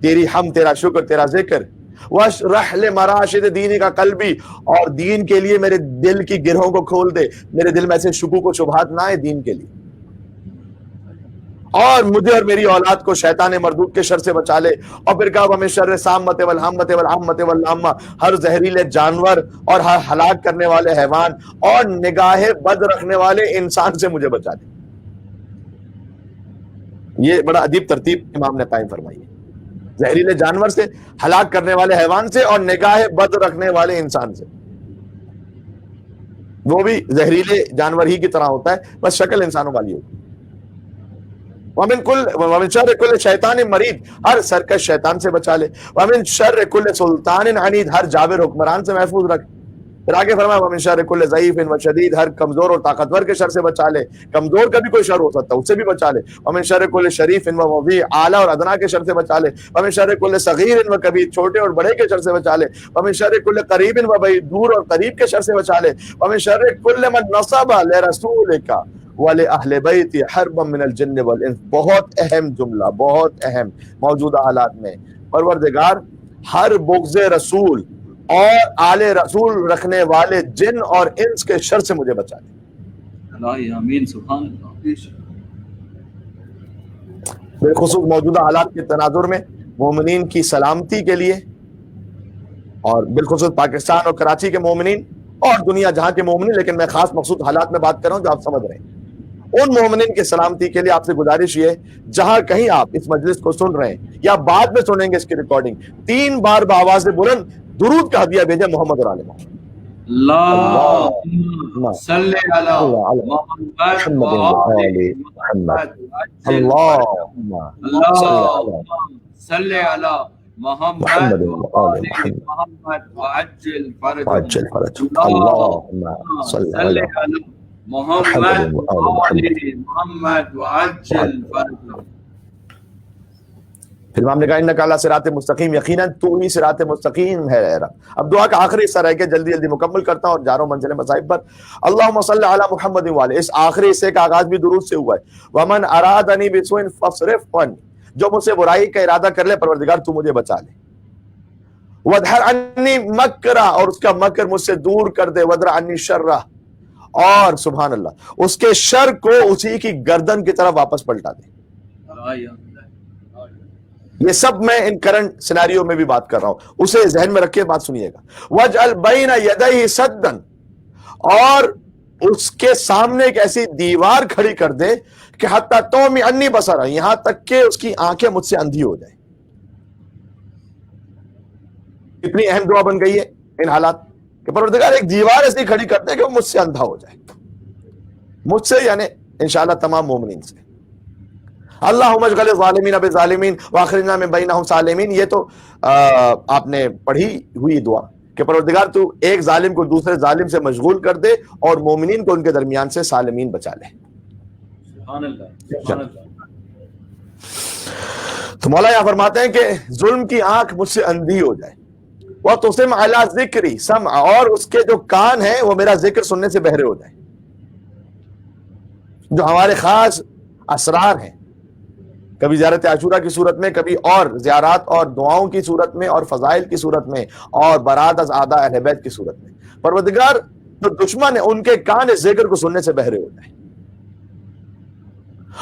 تیری حمد، تیرا شکر، تیرا ذکر. واشرح لمراشد دینک قلبی، اور دین کے لیے میرے دل کی گرہوں کو کھول دے، میرے دل میں ایسے شکوک و شبہات نہ آئے دین کے لیے. اور مجھے اور میری اولاد کو شیطان مردود کے شر سے بچا لے. اور پھر کہا ومن شر السامۃ والہامۃ والعامۃ واللامہ، ہر زہریلے جانور اور ہر ہلاک کرنے والے حیوان اور نگاہ بد رکھنے والے انسان سے مجھے بچا لے. یہ بڑا عجیب ترتیب امام نے قائم فرمائی ہے. زہریلے جانور سے، ہلاک کرنے والے حیوان سے، اور نگاہ بد رکھنے والے انسان سے. وہ بھی زہریلے جانور ہی کی طرح ہوتا ہے، بس شکل انسانوں والی ہوتی ہے. ومن شر کل شیطان مرید، ہر سرکش شیطان سے بچا لے. ومن شر کل سلطان عنید، ہر جابر حکمران سے محفوظ رکھ. پھر آگے فرمایا ومن شر کل ضعیف و شدید، ہر کمزور اور طاقتور کے شر سے بچا لے. کمزور کا بھی کوئی شر ہو سکتا ہے، اس سے بھی بچا لے. ومن شر کل شریف و وضیع، اعلیٰ اور ادنا کے شر سے بچا لے. ومن شر کل صغیر و کبیر، چھوٹے اور بڑے کے شر سے بچا لے. ومن شر کل قریب و بعید، دور اور قریب کے شر سے بچا لے. ومن شر کل من نصب لرسولک وَلِأَهْلِ بَيْتِ حَرْبًا مِّنَ الْجِنِّ وَالْإِنسِ. بہت اہم جملہ، بہت اہم موجودہ حالات میں. پروردگار ہر بغض رسول اور آل رسول رکھنے والے جن اور انس کے شر سے مجھے بچا لے. اللہ آمین. سبحان اللہ. بالخصوص موجودہ حالات کے تناظر میں مومنین کی سلامتی کے لیے، اور بالخصوص پاکستان اور کراچی کے مومنین اور دنیا جہاں کے مومنین، لیکن میں خاص مخصوص حالات میں بات کر رہا ہوں جو آپ سمجھ رہے ہیں، ان مومنین کی سلامتی کے لیے آپ سے گزارش یہ ہے، جہاں کہیں آپ اس مجلس کو سن رہے ہیں یا بعد میں سنیں گے اس کی ریکارڈنگ، 3 بار بآواز بلند درود کا ہدیہ بھیجیں محمد اور آل محمد. اللہم صلی علی محمد و آل محمد. اللہم صلی علی محمد و آل محمد وعجل فرج. اللہم صلی علی محمد و آل محمد وعجل فرج. پھر امام نے کہا انک علی صراط مستقیم، یقیناً تو ہی صراط مستقیم ہے اے رب. اب دعا کا آخری حصہ رہ گیا، جلدی جلدی مکمل کرتا ہوں اور جا رہا ہوں منزل مصائب پر. اللہم صلی علی محمد وعلہ، اس آخری حصے کا آغاز بھی درود سے ہوا ہے. ومن ارادنی بسوء فاصرف عنی، جو مجھ سے برائی کا ارادہ کر لے پروردگار تو مجھے بچا لے. وادھر عنی مکرہ، اور اس کا مکر مجھ سے دور کر دے. وادھر عنی شرہ، اور سبحان اللہ اس کے شر کو اسی کی گردن کی طرف واپس پلٹا دے. یہ سب میں ان کرنٹ سیناریو میں بھی بات کر رہا ہوں، اسے ذہن میں رکھے بات سنیے گا. وَاجْعَلْ بَيْنَ يَدَيْهِ سَدًّا، اور اس کے سامنے ایک ایسی دیوار کھڑی کر دے کہ حتی تومی انی بصرہ، یہاں تک کہ اس کی آنکھیں مجھ سے اندھی ہو جائیں. کتنی اہم دعا بن گئی ہے ان حالات کہ پروردگار ایک دیوار ایسی کھڑی کر دے کہ وہ مجھ سے اندھا ہو جائے، مجھ سے یعنی انشاءاللہ تمام مومنین سے. اللہم اشغل الظالمین بالظالمین واخرجنا من بینہم سالمین. یہ تو آپ نے پڑھی ہوئی دعا کہ پروردگار تو ایک ظالم کو دوسرے ظالم سے مشغول کر دے اور مومنین کو ان کے درمیان سے سالمین بچا لے. سبحان اللہ. سبحان اللہ. تو مولا یہاں فرماتے ہیں کہ ظلم کی آنکھ مجھ سے اندھی ہو جائے. وَتُسِمْ عَلَىٰ ذِكْرِ سَمْعَ، اور اس کے جو کان ہیں وہ میرا ذکر سننے سے بہرے ہو جائیں. جو ہمارے خاص اسرار ہیں، کبھی زیارت عاشورہ کی صورت میں، کبھی اور زیارات اور دعاؤں کی صورت میں، اور فضائل کی صورت میں، اور برات از اعداء اہل بیت کی صورت میں، پروردگار جو دشمن ہیں ان کے کان اس ذکر کو سننے سے بہرے ہو جائیں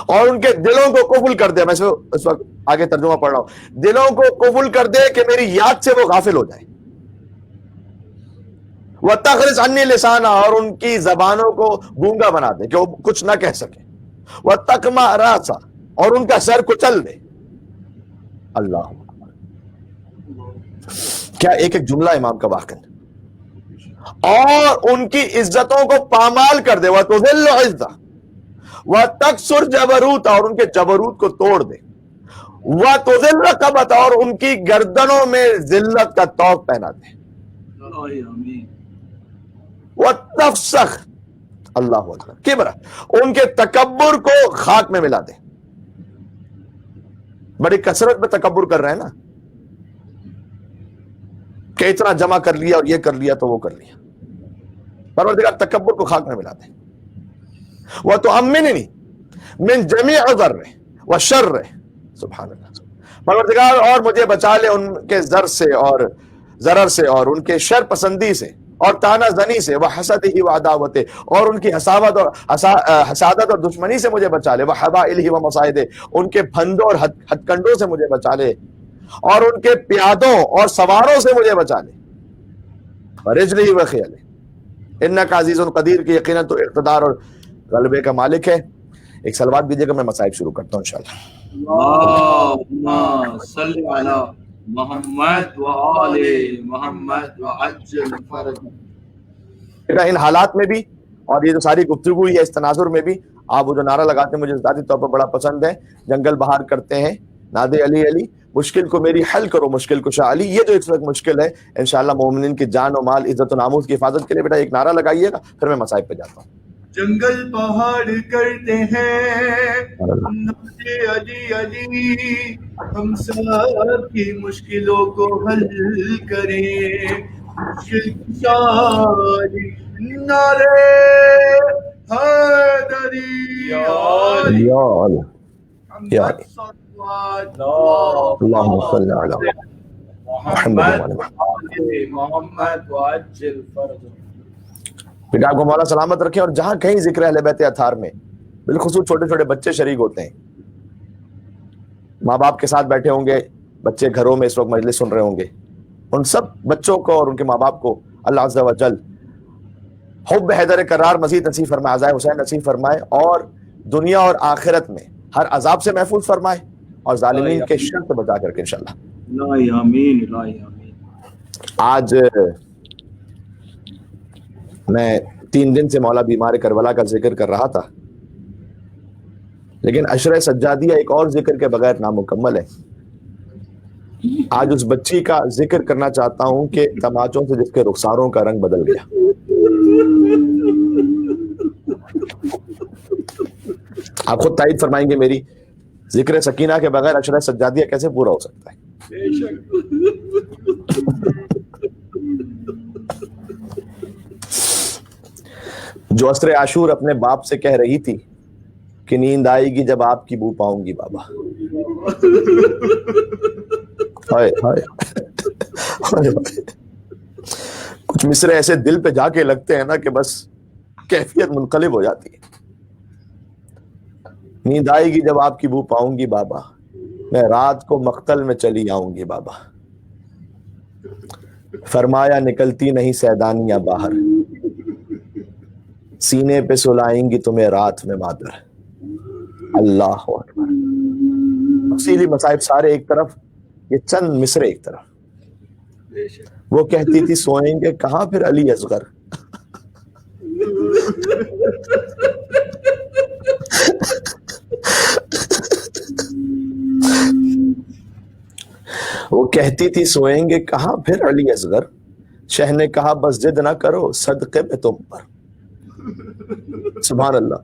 اور ان کے دلوں کو قفل کر دے. میں اس وقت آگے ترجمہ پڑھ رہا ہوں. دلوں کو قفل کر دے کہ میری یاد سے وہ غافل ہو جائے. وَتَخْرِجْ عَنِّي لِسَانًا، اور ان کی زبانوں کو گونگا بنا دے کہ وہ کچھ نہ کہہ سکے. وَتَقْمَعَ رَأْسًا، اور ان کا سر کچل دے. اللہ کیا ایک ایک جملہ امام کا واقع. اور ان کی عزتوں کو پامال کر دے. وَتُذِلُّ عِزَّةً وَتَكْسُرْ جَبَرُوتًا، اور ان کے جبروت کو توڑ دے. وَتُذِلُّ رَقَبَةً، اور ان کی گردنوں میں ذلت کا طوق پہنا دے. وَتَفْسَخْ، اللہ اکبر، کبرا، ان کے تکبر کو خاک میں ملا دے. بڑی کثرت میں تکبر کر رہے ہیں نا کہ اتنا جمع کر لیا اور یہ کر لیا تو وہ کر لیا. پروردگار تکبر کو خاک میں ملا دے. وَتُؤَمِّنِنِي مِن جَمِيعِ ضَرِّ وَشَرِّ، سبحان اللہ. پروردگار اور مجھے بچا لے ان کے ضر سے اور ضرر سے اور ان کے شر پسندی سے اور تانا زنی سے، وحسدہ وعداوت، اور ان کی حسادت اور دشمنی سے مجھے بچا لے، وحبائلہ ومصائد، ان کے پھندوں اور ہتھ کنڈوں سے مجھے بچا لے، اور ان کے پیادوں اور سواروں سے مجھے بچا لے، ورجلہ وخیل انک عزیز قدیر، کہ یقیناً تو اقتدار اور غلبے کا مالک ہے۔ ایک سلوات دیجیے گا، میں مصائب شروع کرتا ہوں انشاءاللہ۔ اللہم صلی علی محمد وآل محمد وعجل فرج۔ ان حالات میں بھی اور یہ جو ساری گفتگو ہے اس تناظر میں بھی آپ وہ جو نعرہ لگاتے ہیں مجھے ذاتی طور پر بڑا پسند ہے، جنگل بہار کرتے ہیں نادے علی علی، مشکل کو میری حل کرو مشکل کشا علی۔ یہ جو اس وقت مشکل ہے انشاءاللہ مومنین کی جان و مال عزت و ناموس کی حفاظت کے لیے بیٹا ایک نعرہ لگائیے گا، پھر میں مصائب پہ جاتا ہوں۔ جنگل پہاڑ کرتے ہیں نادے علی علی، ہم سب کی مشکلوں کو حل کریں، مشکل کشا علی، نعرے حیدری علی، یا علی یا علی، صلوات اللہم صلی علی محمد محمد وعجل فرج۔ بیٹا آپ کو مولا سلامت رکھیں، اور جہاں کہیں ذکر اہل بیت اطہار میں بالخصوص چھوٹے چھوٹے بچے شریک ہوتے ہیں، ماں باپ کے ساتھ بیٹھے ہوں گے، بچے گھروں میں اس وقت مجلس سن رہے ہوں گے، ان سب بچوں کو اور ان کے ماں باپ کو اللہ عز و جل حب حیدر کرار مزید نصیب فرمائے، عزائے حسین نصیب فرمائے، اور دنیا اور آخرت میں ہر عذاب سے محفوظ فرمائے، اور ظالمین کے شر سے بچا کر کے انشاءاللہ۔ الہی آمین، الہی آمین۔ آج میں 3 دن سے مولا بیمار کربلا کا ذکر کر رہا تھا، لیکن عشرہ سجادیہ ایک اور ذکر کے بغیر نامکمل ہے۔ آج اس بچی کا ذکر کرنا چاہتا ہوں کہ تماچوں سے جس کے رخساروں کا رنگ بدل گیا۔ آپ خود تائید فرمائیں گے میری، ذکر سکینہ کے بغیر عشرہ سجادیہ کیسے پورا ہو سکتا ہے؟ جو عصر عاشور اپنے باپ سے کہہ رہی تھی کہ نیند آئے گی جب آپ کی بو پاؤں گی بابا، ہائے ہائے ہائے، کچھ مصرے ایسے دل پہ جا کے لگتے ہیں نا کہ بس کیفیت منقلب ہو جاتی ہے۔ نیند آئے گی جب آپ کی بو پاؤں گی بابا، میں رات کو مقتل میں چلی آؤں گی بابا، فرمایا نکلتی نہیں سیدانیاں باہر، سینے پہ سلائیں گی تمہیں رات میں مادر۔ اللہ اکبر۔ تفصیلی مصائب سارے ایک طرف، یہ چند مصرے ایک طرف۔ وہ کہتی تھی سوئیں گے کہاں پھر علی اصغر، وہ کہتی تھی سوئیں گے کہاں پھر علی اصغر، شہ نے کہا بس ضد نہ کرو صدقے میں تم پر۔ سبحان اللہ۔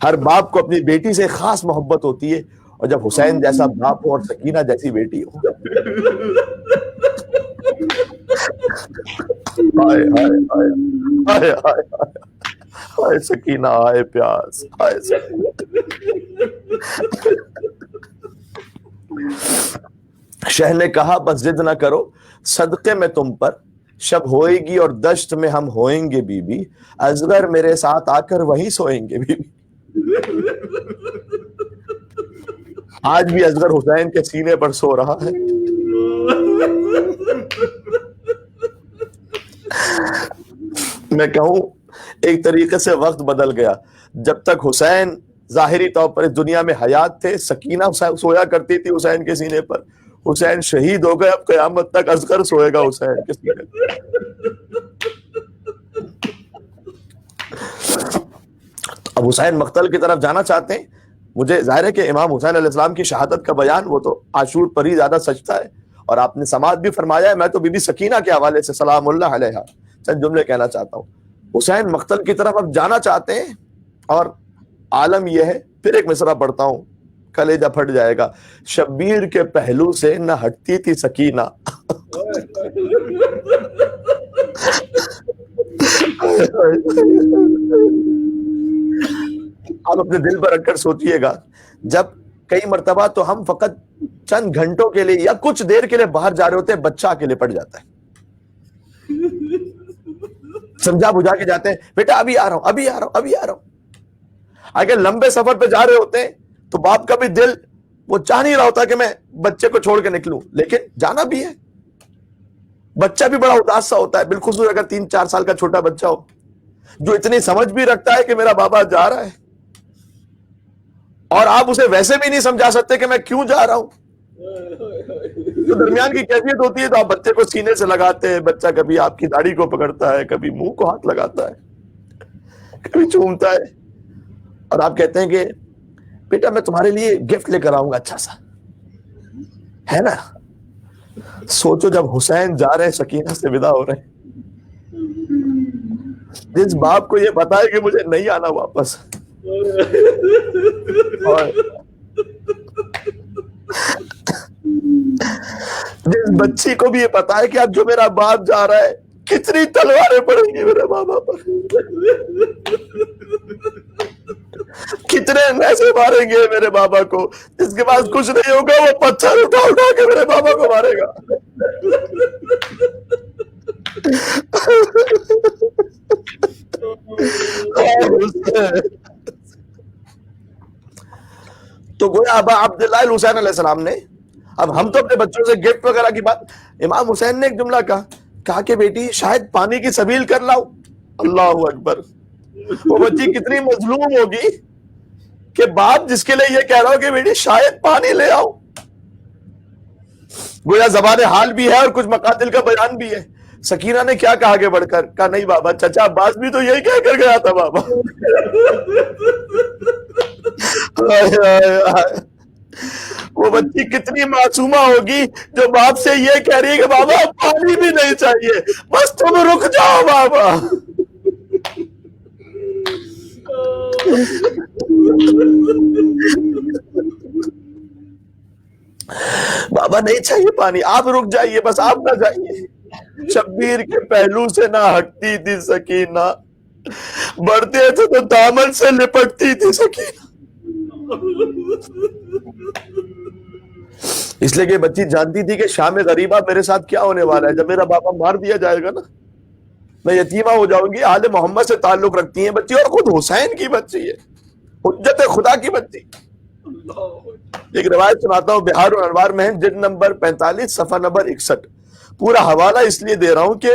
ہر باپ کو اپنی بیٹی سے خاص محبت ہوتی ہے، اور جب حسین جیسا باپ ہو اور سکینہ جیسی بیٹی ہو، ہائے ہائے ہائے ہائے ہائے ہائے سکینہ، ہائے پیاس، ہائے سکینہ۔ شہ نے کہا بس ضد نہ کرو صدقے میں تم پر، شب ہوئے گی اور دشت میں ہم ہوئیں گے بی بی، اصغر میرے ساتھ آ کر وہیں سوئیں گے بی بی۔ آج بھی اصغر حسین کے سینے پر سو رہا ہے۔ میں کہوں ایک طریقے سے وقت بدل گیا، جب تک حسین ظاہری طور پر اس دنیا میں حیات تھے، سکینہ سویا کرتی تھی حسین کے سینے پر، حسین شہید ہو گئے، اب قیامت تک اصغر سوئے گا حسین کے سینے پر۔ اب حسین مقتل کی طرف جانا چاہتے ہیں، مجھے ظاہر ہے کہ امام حسین علیہ السلام کی شہادت کا بیان وہ تو عاشور پر ہی زیادہ سچتا ہے، اور آپ نے سماعت بھی فرمایا ہے۔ میں تو بی بی سکینہ کے حوالے سے سلام اللہ علیہا چند جملے کہنا چاہتا ہوں۔ حسین مقتل کی طرف اب جانا چاہتے ہیں، اور عالم یہ ہے، پھر ایک مصرع پڑھتا ہوں کلیجہ پھٹ جائے گا، شبیر کے پہلو سے نہ ہٹتی تھی سکینہ۔ آپ اپنے دل پر رکھ کر سوچئے گا، جب کئی مرتبہ تو ہم فقط چند گھنٹوں کے لیے یا کچھ دیر کے لیے باہر جا رہے ہوتے ہیں، بچہ اکیلے پڑ جاتا ہے، سمجھا بجھا کے جاتے ہیں, بیٹا ابھی آ رہا ہوں, ابھی آ رہا ہوں, ابھی آ رہا ہوں. اگر لمبے سفر پہ جا رہے ہوتے ہیں تو باپ کا بھی دل وہ چاہ نہیں رہا ہوتا کہ میں بچے کو چھوڑ کے نکلوں, لیکن جانا بھی ہے. بچہ بھی بڑا اداس سا ہوتا ہے, بالخصوص اگر 3-4 سال کا چھوٹا بچہ ہو جو اتنی سمجھ بھی رکھتا ہے کہ میرا بابا جا رہا ہے, اور آپ اسے ویسے بھی نہیں سمجھا سکتے کہ میں کیوں جا رہا ہوں. تو درمیان کی کیفیت ہوتی ہے, تو آپ بچے کو سینے سے لگاتے ہیں, بچہ کبھی آپ کی داڑھی کو پکڑتا ہے, کبھی منہ کو ہاتھ لگاتا ہے, کبھی چومتا ہے, اور آپ کہتے ہیں کہ بیٹا میں تمہارے لیے گفٹ لے کر آؤں گا اچھا سا, ہے نا. سوچو جب حسین جا رہے ہیں سکینہ سے ودا ہو رہے ہیں, جس باپ کو یہ پتا ہے کہ مجھے نہیں آنا واپس, اور جس بچی کو بھی یہ پتا ہے کہ اب جو میرا باپ جا رہا ہے کتنی تلواریں پڑیں گی میرے بابا پر, کتنے ایسے ماریں گے میرے بابا کو, جس کے پاس کچھ نہیں ہوگا وہ پتھر اٹھا اٹھا کے میرے بابا کو مارے گا. تو گویا ابا عبداللہ الحسین علیہ السلام نے, اب ہم تو اپنے بچوں سے گفٹ وغیرہ کی بات, امام حسین نے ایک جملہ کہا کہ بیٹی شاید پانی کی سبیل کر لاؤ. اللہ اکبر. وہ بچی کتنی مظلوم ہوگی کہ باپ جس کے لیے یہ کہہ رہا ہو کہ بیٹی شاید پانی لے آؤ. گویا زبان حال بھی ہے اور کچھ مقاتل کا بیان بھی ہے. سکینہ نے کیا کہا آگے بڑھ کر, کہا نہیں بابا, چچا عباس بھی تو یہی کہہ کر گیا تھا بابا. وہ بچی کتنی معصومہ ہوگی جو باپ سے یہ کہہ رہی ہے کہ بابا پانی بھی نہیں چاہیے, بس تم رک جاؤ بابا. بابا نہیں چاہیے پانی, آپ رک جائیے, بس آپ نہ جائیے. شبیر کے پہلو سے نہ ہٹتی تھی سکینہ, بڑھتے تھے تو دامن سے لپٹتی تھی سکینہ. اس لیے کہ بچی جانتی تھی کہ شام غریبہ میرے ساتھ کیا ہونے والا ہے. جب میرا بابا مار دیا جائے گا نا, میں یتیمہ ہو جاؤں گی. آل محمد سے تعلق رکھتی ہیں بچی, اور خود حسین کی بچی ہے, حجت خدا کی بچی. ایک روایت سناتا ہوں, بہار الانوار میں ہے, جلد نمبر 45 صفحہ نمبر 61. پورا حوالہ اس لیے دے رہا ہوں کہ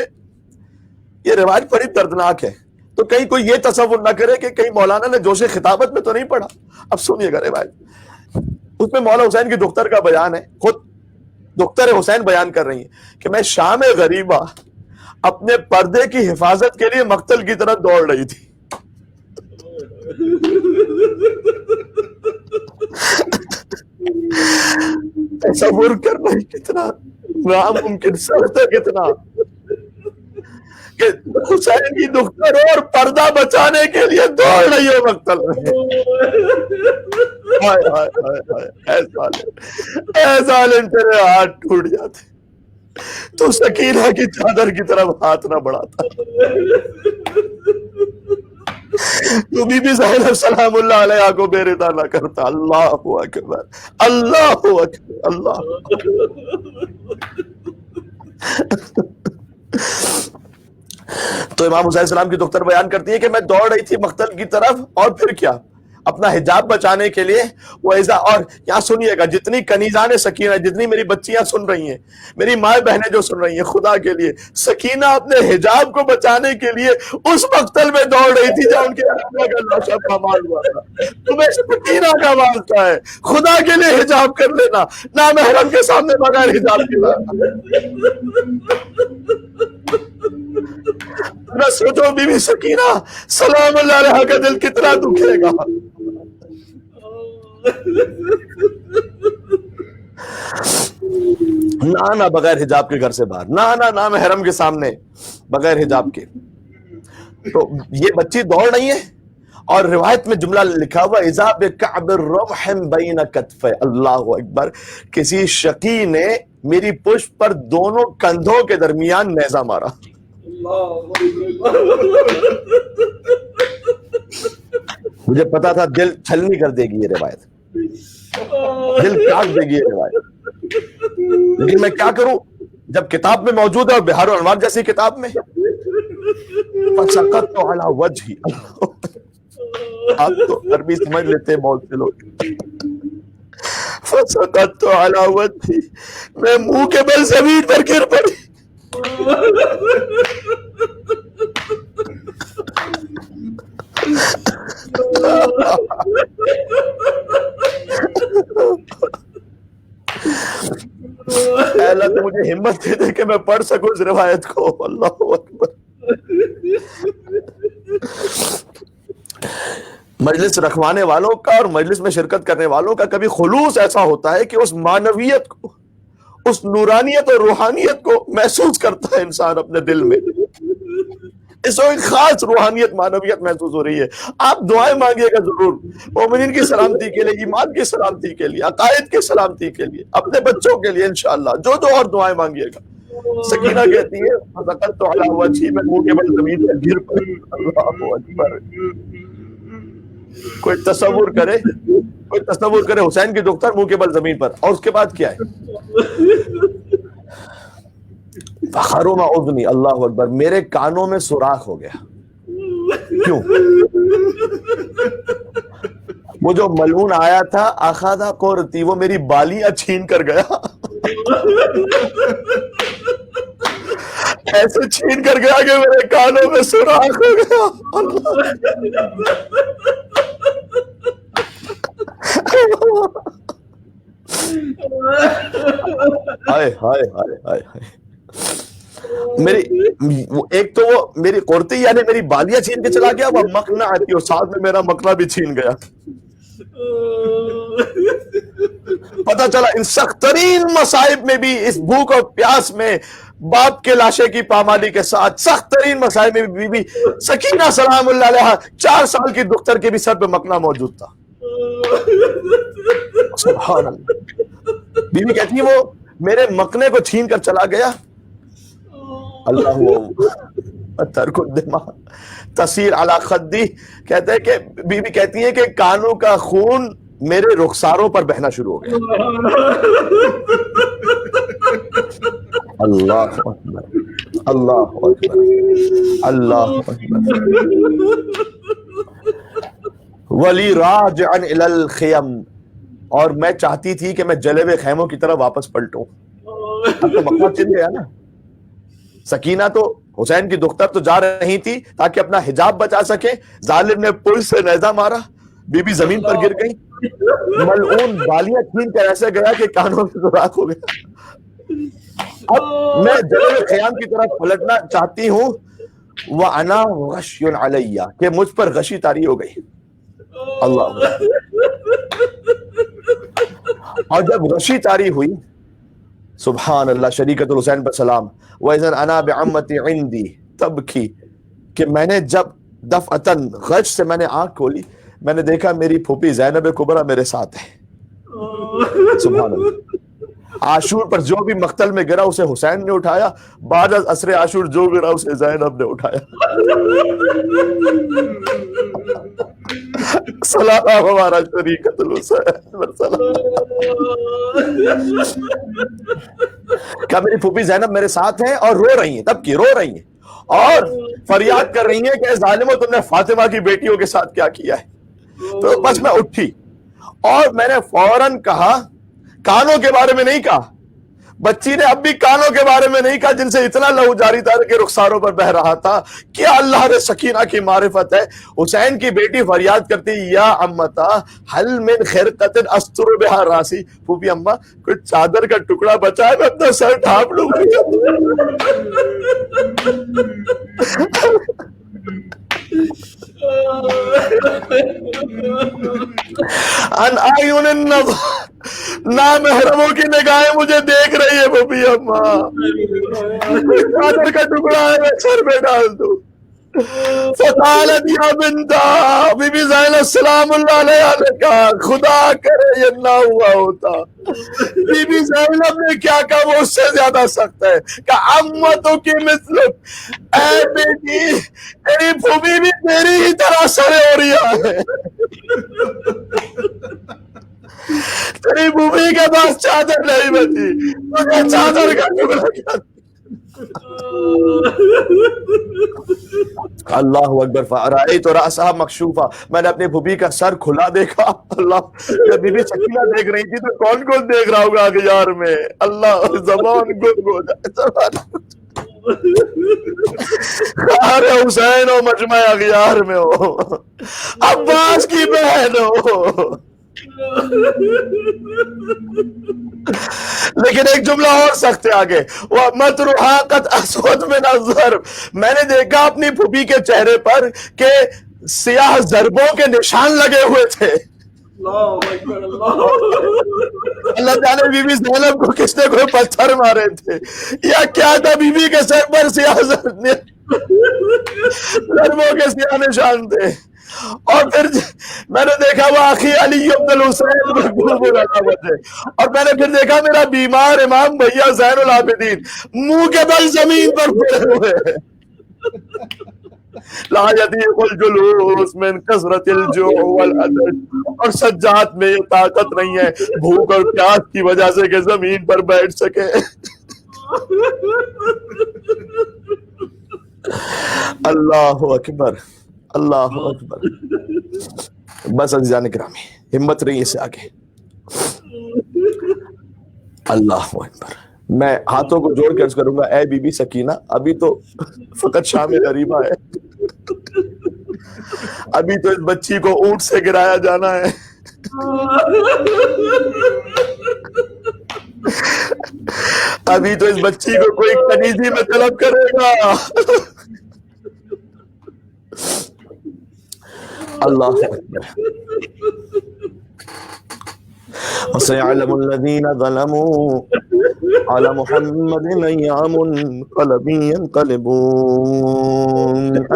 یہ روایت بڑی دردناک ہے, تو کہیں کوئی یہ تصور نہ کرے کہ کہیں مولانا نے جوش خطابت میں تو نہیں پڑھا. اب سنیے گا روایت, اس میں مولا حسین کی دختر کا بیان ہے, خود دختر حسین بیان کر رہی ہیں کہ میں شام غریبہ اپنے پردے کی حفاظت کے لیے مقتل کی طرف دوڑ رہی تھی. تصور کرنا کتنا ناممکن, سخت ہے کتنا, کہ حسین کی دختر اور پردہ بچانے کے لیے دوڑ رہی ہے مقتل میں. اے ظالم تیرے ہاتھ ٹوٹ جاتے تو سکینہ کی چادر کی طرف ہاتھ نہ بڑھاتا. تو بی بی زینب سلام اللہ علیہا کو بے ردا نہ کرتا. اللہ اکبر, اللہ اکبر, اللہ. تو امام حسین السلام کی دختر بیان کرتی ہے کہ میں دوڑ رہی تھی مقتل کی طرف, اور پھر کیا, اپنا حجاب بچانے کے لیے وہ ایسا. اور یہاں سنیے گا, جتنی کنیزان سکینہ, جتنی میری بچیاں سن رہی ہیں, میری ماں بہنیں جو سن رہی ہیں, خدا کے لیے سکینہ اپنے حجاب کو بچانے کے لیے اس مقتل میں دوڑ رہی تھی جہاں ان کے کا لاشا پامال ہوا تھا. تمہیں سکینہ کا واسطہ ہے, خدا کے لیے حجاب کر لینا, نامحرم کے سامنے بغیر حجاب کے. نہ سوچو بی بی سکینہ سلام اللہ علیہا کا دل کتنا دکھے گا. نہ بغیر حجاب کے گھر سے باہر, نہ محرم کے سامنے بغیر حجاب کے. تو یہ بچی دوڑ رہی ہے, اور روایت میں جملہ لکھا ہوا اذا بکعب الرمح بین کتفی. اللہ اکبر. کسی شقی نے میری پشت پر دونوں کندھوں کے درمیان نیزہ مارا. مجھے پتا تھا دل چھلنی کر دے گی یہ روایت, دل کاٹ دے گی یہ روایت, لیکن میں کیا کروں, جب کتاب میں موجود ہے, اور بہار الانوار جیسی کتاب میں, فسقط علی وجہی. آپ تو عربی سمجھ لیتے ہیں بہت سے لوگ. فسقط علی وجہی, میں منہ کے بل زمین پر گر پڑی. اے اللہ تو مجھے ہمت دے دے کہ میں پڑھ سکوں اس روایت کو. اللہ اکبر. مجلس رکھوانے والوں کا اور مجلس میں شرکت کرنے والوں کا کبھی خلوص ایسا ہوتا ہے کہ اس معنویت کو, اس نورانیت اور روحانیت کو محسوس کرتا ہے انسان اپنے دل میں. اس کو ایک خاص روحانیت معنویت محسوس ہو رہی ہے. آپ دعائیں مانگیے گا ضرور, مومنین کی سلامتی کے لیے, ایمان کی سلامتی کے لیے, عقائد کی سلامتی کے لیے, اپنے بچوں کے لیے انشاءاللہ جو اور دعائیں مانگیے گا. سکینہ کہتی ہے فسقط علی وجہی, میں منہ کے بل زمین پر گر پڑی. اللہ اکبر. کوئی تصور کرے حسین کی دختر منہ کے بل زمین پر, اور اس کے بعد کیا ہے؟ فخرم اذنی. اللہ اکبر. میرے کانوں میں سوراخ ہو گیا. کیوں؟ وہ جو ملعون آیا تھا اخذ قرتی, وہ میری بالیاں چھین کر گیا. ایسے چھین کر گیا کہ میرے کانوں میں سوراخ ہو گیا. ہائے ہائے ہائے ہائے ہائے. میری ایک تو وہ میری قرتی یعنی میری بالیاں چھین کے چلا گیا, وہ مقنا آتی اور ساتھ میں میرا مقلا بھی چھین گیا. پتہ چلا ان سخت ترین مصائب میں بھی, اس بھوک اور پیاس میں, باپ کے لاشے کی پامالی کے ساتھ سخت ترین مصائب میں بی بی سکینہ سلام اللہ علیہا 4 سال کی دختر کے بھی سر پہ مقنا موجود تھا. سبحان اللہ. بی بی کہتی ہے وہ میرے مقنے کو چھین کر چلا گیا. اللہ ترک الدماء تسیر علی خدی. کہتے ہیں کہ بی بی کہتی ہے کہ کانوں کا خون میرے رخساروں پر بہنا شروع ہو گیا. اللہ اکبر, اللہ اکبر, اللہ اکبر. ولی راجعا الی الخیم, اور میں چاہتی تھی کہ میں جلے ہوئے خیموں کی طرح واپس پلٹوں. اب تو مقصد چل گیا نا. سکینہ تو حسین کی دختر تو جا رہی تھی تاکہ اپنا حجاب بچا سکے. ظالم نے پل سے نیزہ مارا, بی بی زمین پر گر گئی. ملعون بالیاں چھین کر ایسے گیا کہ کانوں میں سوراخ ہو گیا. اب میں جلے خیام کی طرف پلٹنا چاہتی ہوں. وَأَنَا غَشْيٌ عَلَيَّ, کہ مجھ پر غشی طاری ہو گئی. اللہ. اور جب غشی طاری ہوئی, سبحان اللہ, شریکت الحسین پر سلام, وَإِذَنْ أَنَا بِعَمَّتِ عِنْدِي تَبْكِي, کہ میں نے جب دفعتاً غش سے میں نے آنکھ کھولی, میں نے دیکھا میری پھوپھی زینب کبریٰ میرے ساتھ ہے. سبحان اللہ. عاشور پر جو بھی مقتل میں گرا اسے حسین نے اٹھایا, بعد از عصر عاشور جو گرا اسے زینب نے اٹھایا. سلام ہمارا شریکت الحسین پر سلام. کیا میری پھوپھی زینب میرے ساتھ ہیں اور رو رہی ہیں, تب کی رو رہی ہیں اور فریاد کر رہی ہیں کہ ظالمو تم نے فاطمہ کی بیٹیوں کے ساتھ کیا کیا ہے. تو بس میں اٹھی اور میں نے فوراً کہا, کانوں کے بارے میں نہیں کہا, بچی نے اب بھی کانوں کے بارے میں نہیں کہا جن سے اتنا لہو جاری تھا کہ رخساروں پر بہ رہا تھا. کیا اللہ نے سکینہ کی معرفت ہے. حسین کی بیٹی فریاد کرتی, یا امتا حل من خرقۃ استر بہا راسی, پھوپھی اماں کوئی چادر کا ٹکڑا بچا ہے میں اپنا سر ڈھانپ لوں گی. ان اعین النظر, نامحرموں کی نگاہیں مجھے دیکھ رہی ہے. بھوپھی اماں چادر کا ٹکڑا ہے میں سر پہ ڈال دوں. فقالت یا بنتا, بی بی زینب سلام اللہ علیہا نے کہا خدا کرے یہ نہ ہوا ہوتا. بی بی زینب نے کیا کہا وہ اس سے زیادہ سخت ہے. کہ امتو کی مثلک, اے بیٹی تیری پھوپھی بھی تیری ہی طرح سرے ہو رہی ہے. تیری پھوپھی کے پاس چادر نہیں بچی, مجھے چادر کا ٹکڑا کیا. اللہ اکبر. فرأیت رأسها مکشوفا, میں نے اپنی بھوبی کا سر کھلا دیکھا. اللہ, جب بی بی سکینہ دیکھ رہی تھی تو کون کون دیکھ رہا ہوگا اغیار میں. اللہ, زبان گنگ ہو جائے, زبان خار حسین ہو, مجمع اغیار میں ہو, عباس کی بہن ہو. لیکن ایک جملہ اور سخت ہے آگے, وَمَتْرُحَا قَدْ أَسْوَدْ مِنَ الضَّرْبِ, میں نے دیکھا اپنی پھوپھی کے چہرے پر کہ سیاہ ضربوں کے نشان لگے ہوئے تھے. اللہ تعالیٰ بی بی زینب کو کس نے کوئی پتھر مارے تھے یا کیا تھا, بی بی کے سر پر سیاہ ضربوں کے سیاہ نشان تھے. اور پھر میں نے دیکھا وہ آخی علی عبد الحسین, اور میں نے پھر دیکھا میرا بیمار امام بھیا زین العابدین منہ کے بل زمین پر پڑے ہوئے ہیں. لا یضیق الجلوس من کثرت الجوع والعطش, اور سجاد میں یہ طاقت نہیں ہے بھوک اور پیاس کی وجہ سے کہ زمین پر بیٹھ سکے. اللہ اکبر, اللہ اکبر. بس عزیزان گرامی, ہمت رہی اس سے آگے. اللہ اکبر. میں ہاتھوں کو جوڑ کے عرض کروں گا, اے بی بی سکینہ, ابھی تو فقط شام غریبہ ہے, ابھی تو اس بچی کو اونٹ سے گرایا جانا ہے, ابھی تو اس بچی کو کوئی کنیزی میں طلب کرے گا. اللہ اکبر. وَسَيَعْلَمُ الَّذِينَ ظَلَمُوا عَلَى مُحَمَّدٍ أَيَّامُ انقلب ينقلبون.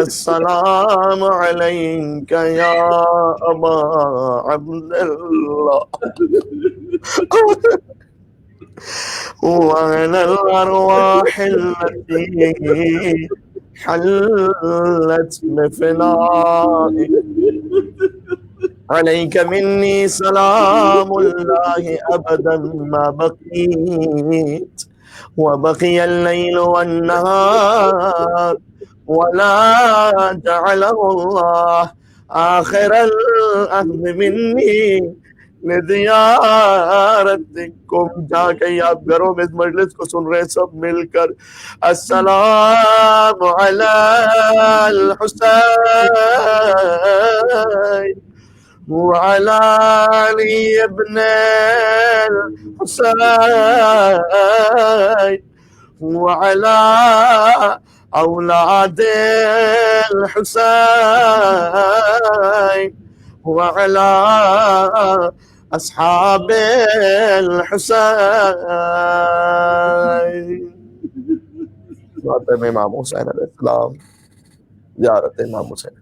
السلام علیک یا ابا عبداللہ وعلى الأرواح التي حلت بفنائك عليك مني سلام الله أبدا ما بقيت وبقي الليل والنهار ولا جعله الله آخر الأهد مني لزیارتکم. جا کے آپ گھروں میں اس مجلس کو سن رہے سب مل کر, السلام علی الحسین وعلی علی ابن الحسین وعلی اولاد الحسین وعلى اصحاب الحسین. امام حسین علیہ السلام, زیارت امام حسین.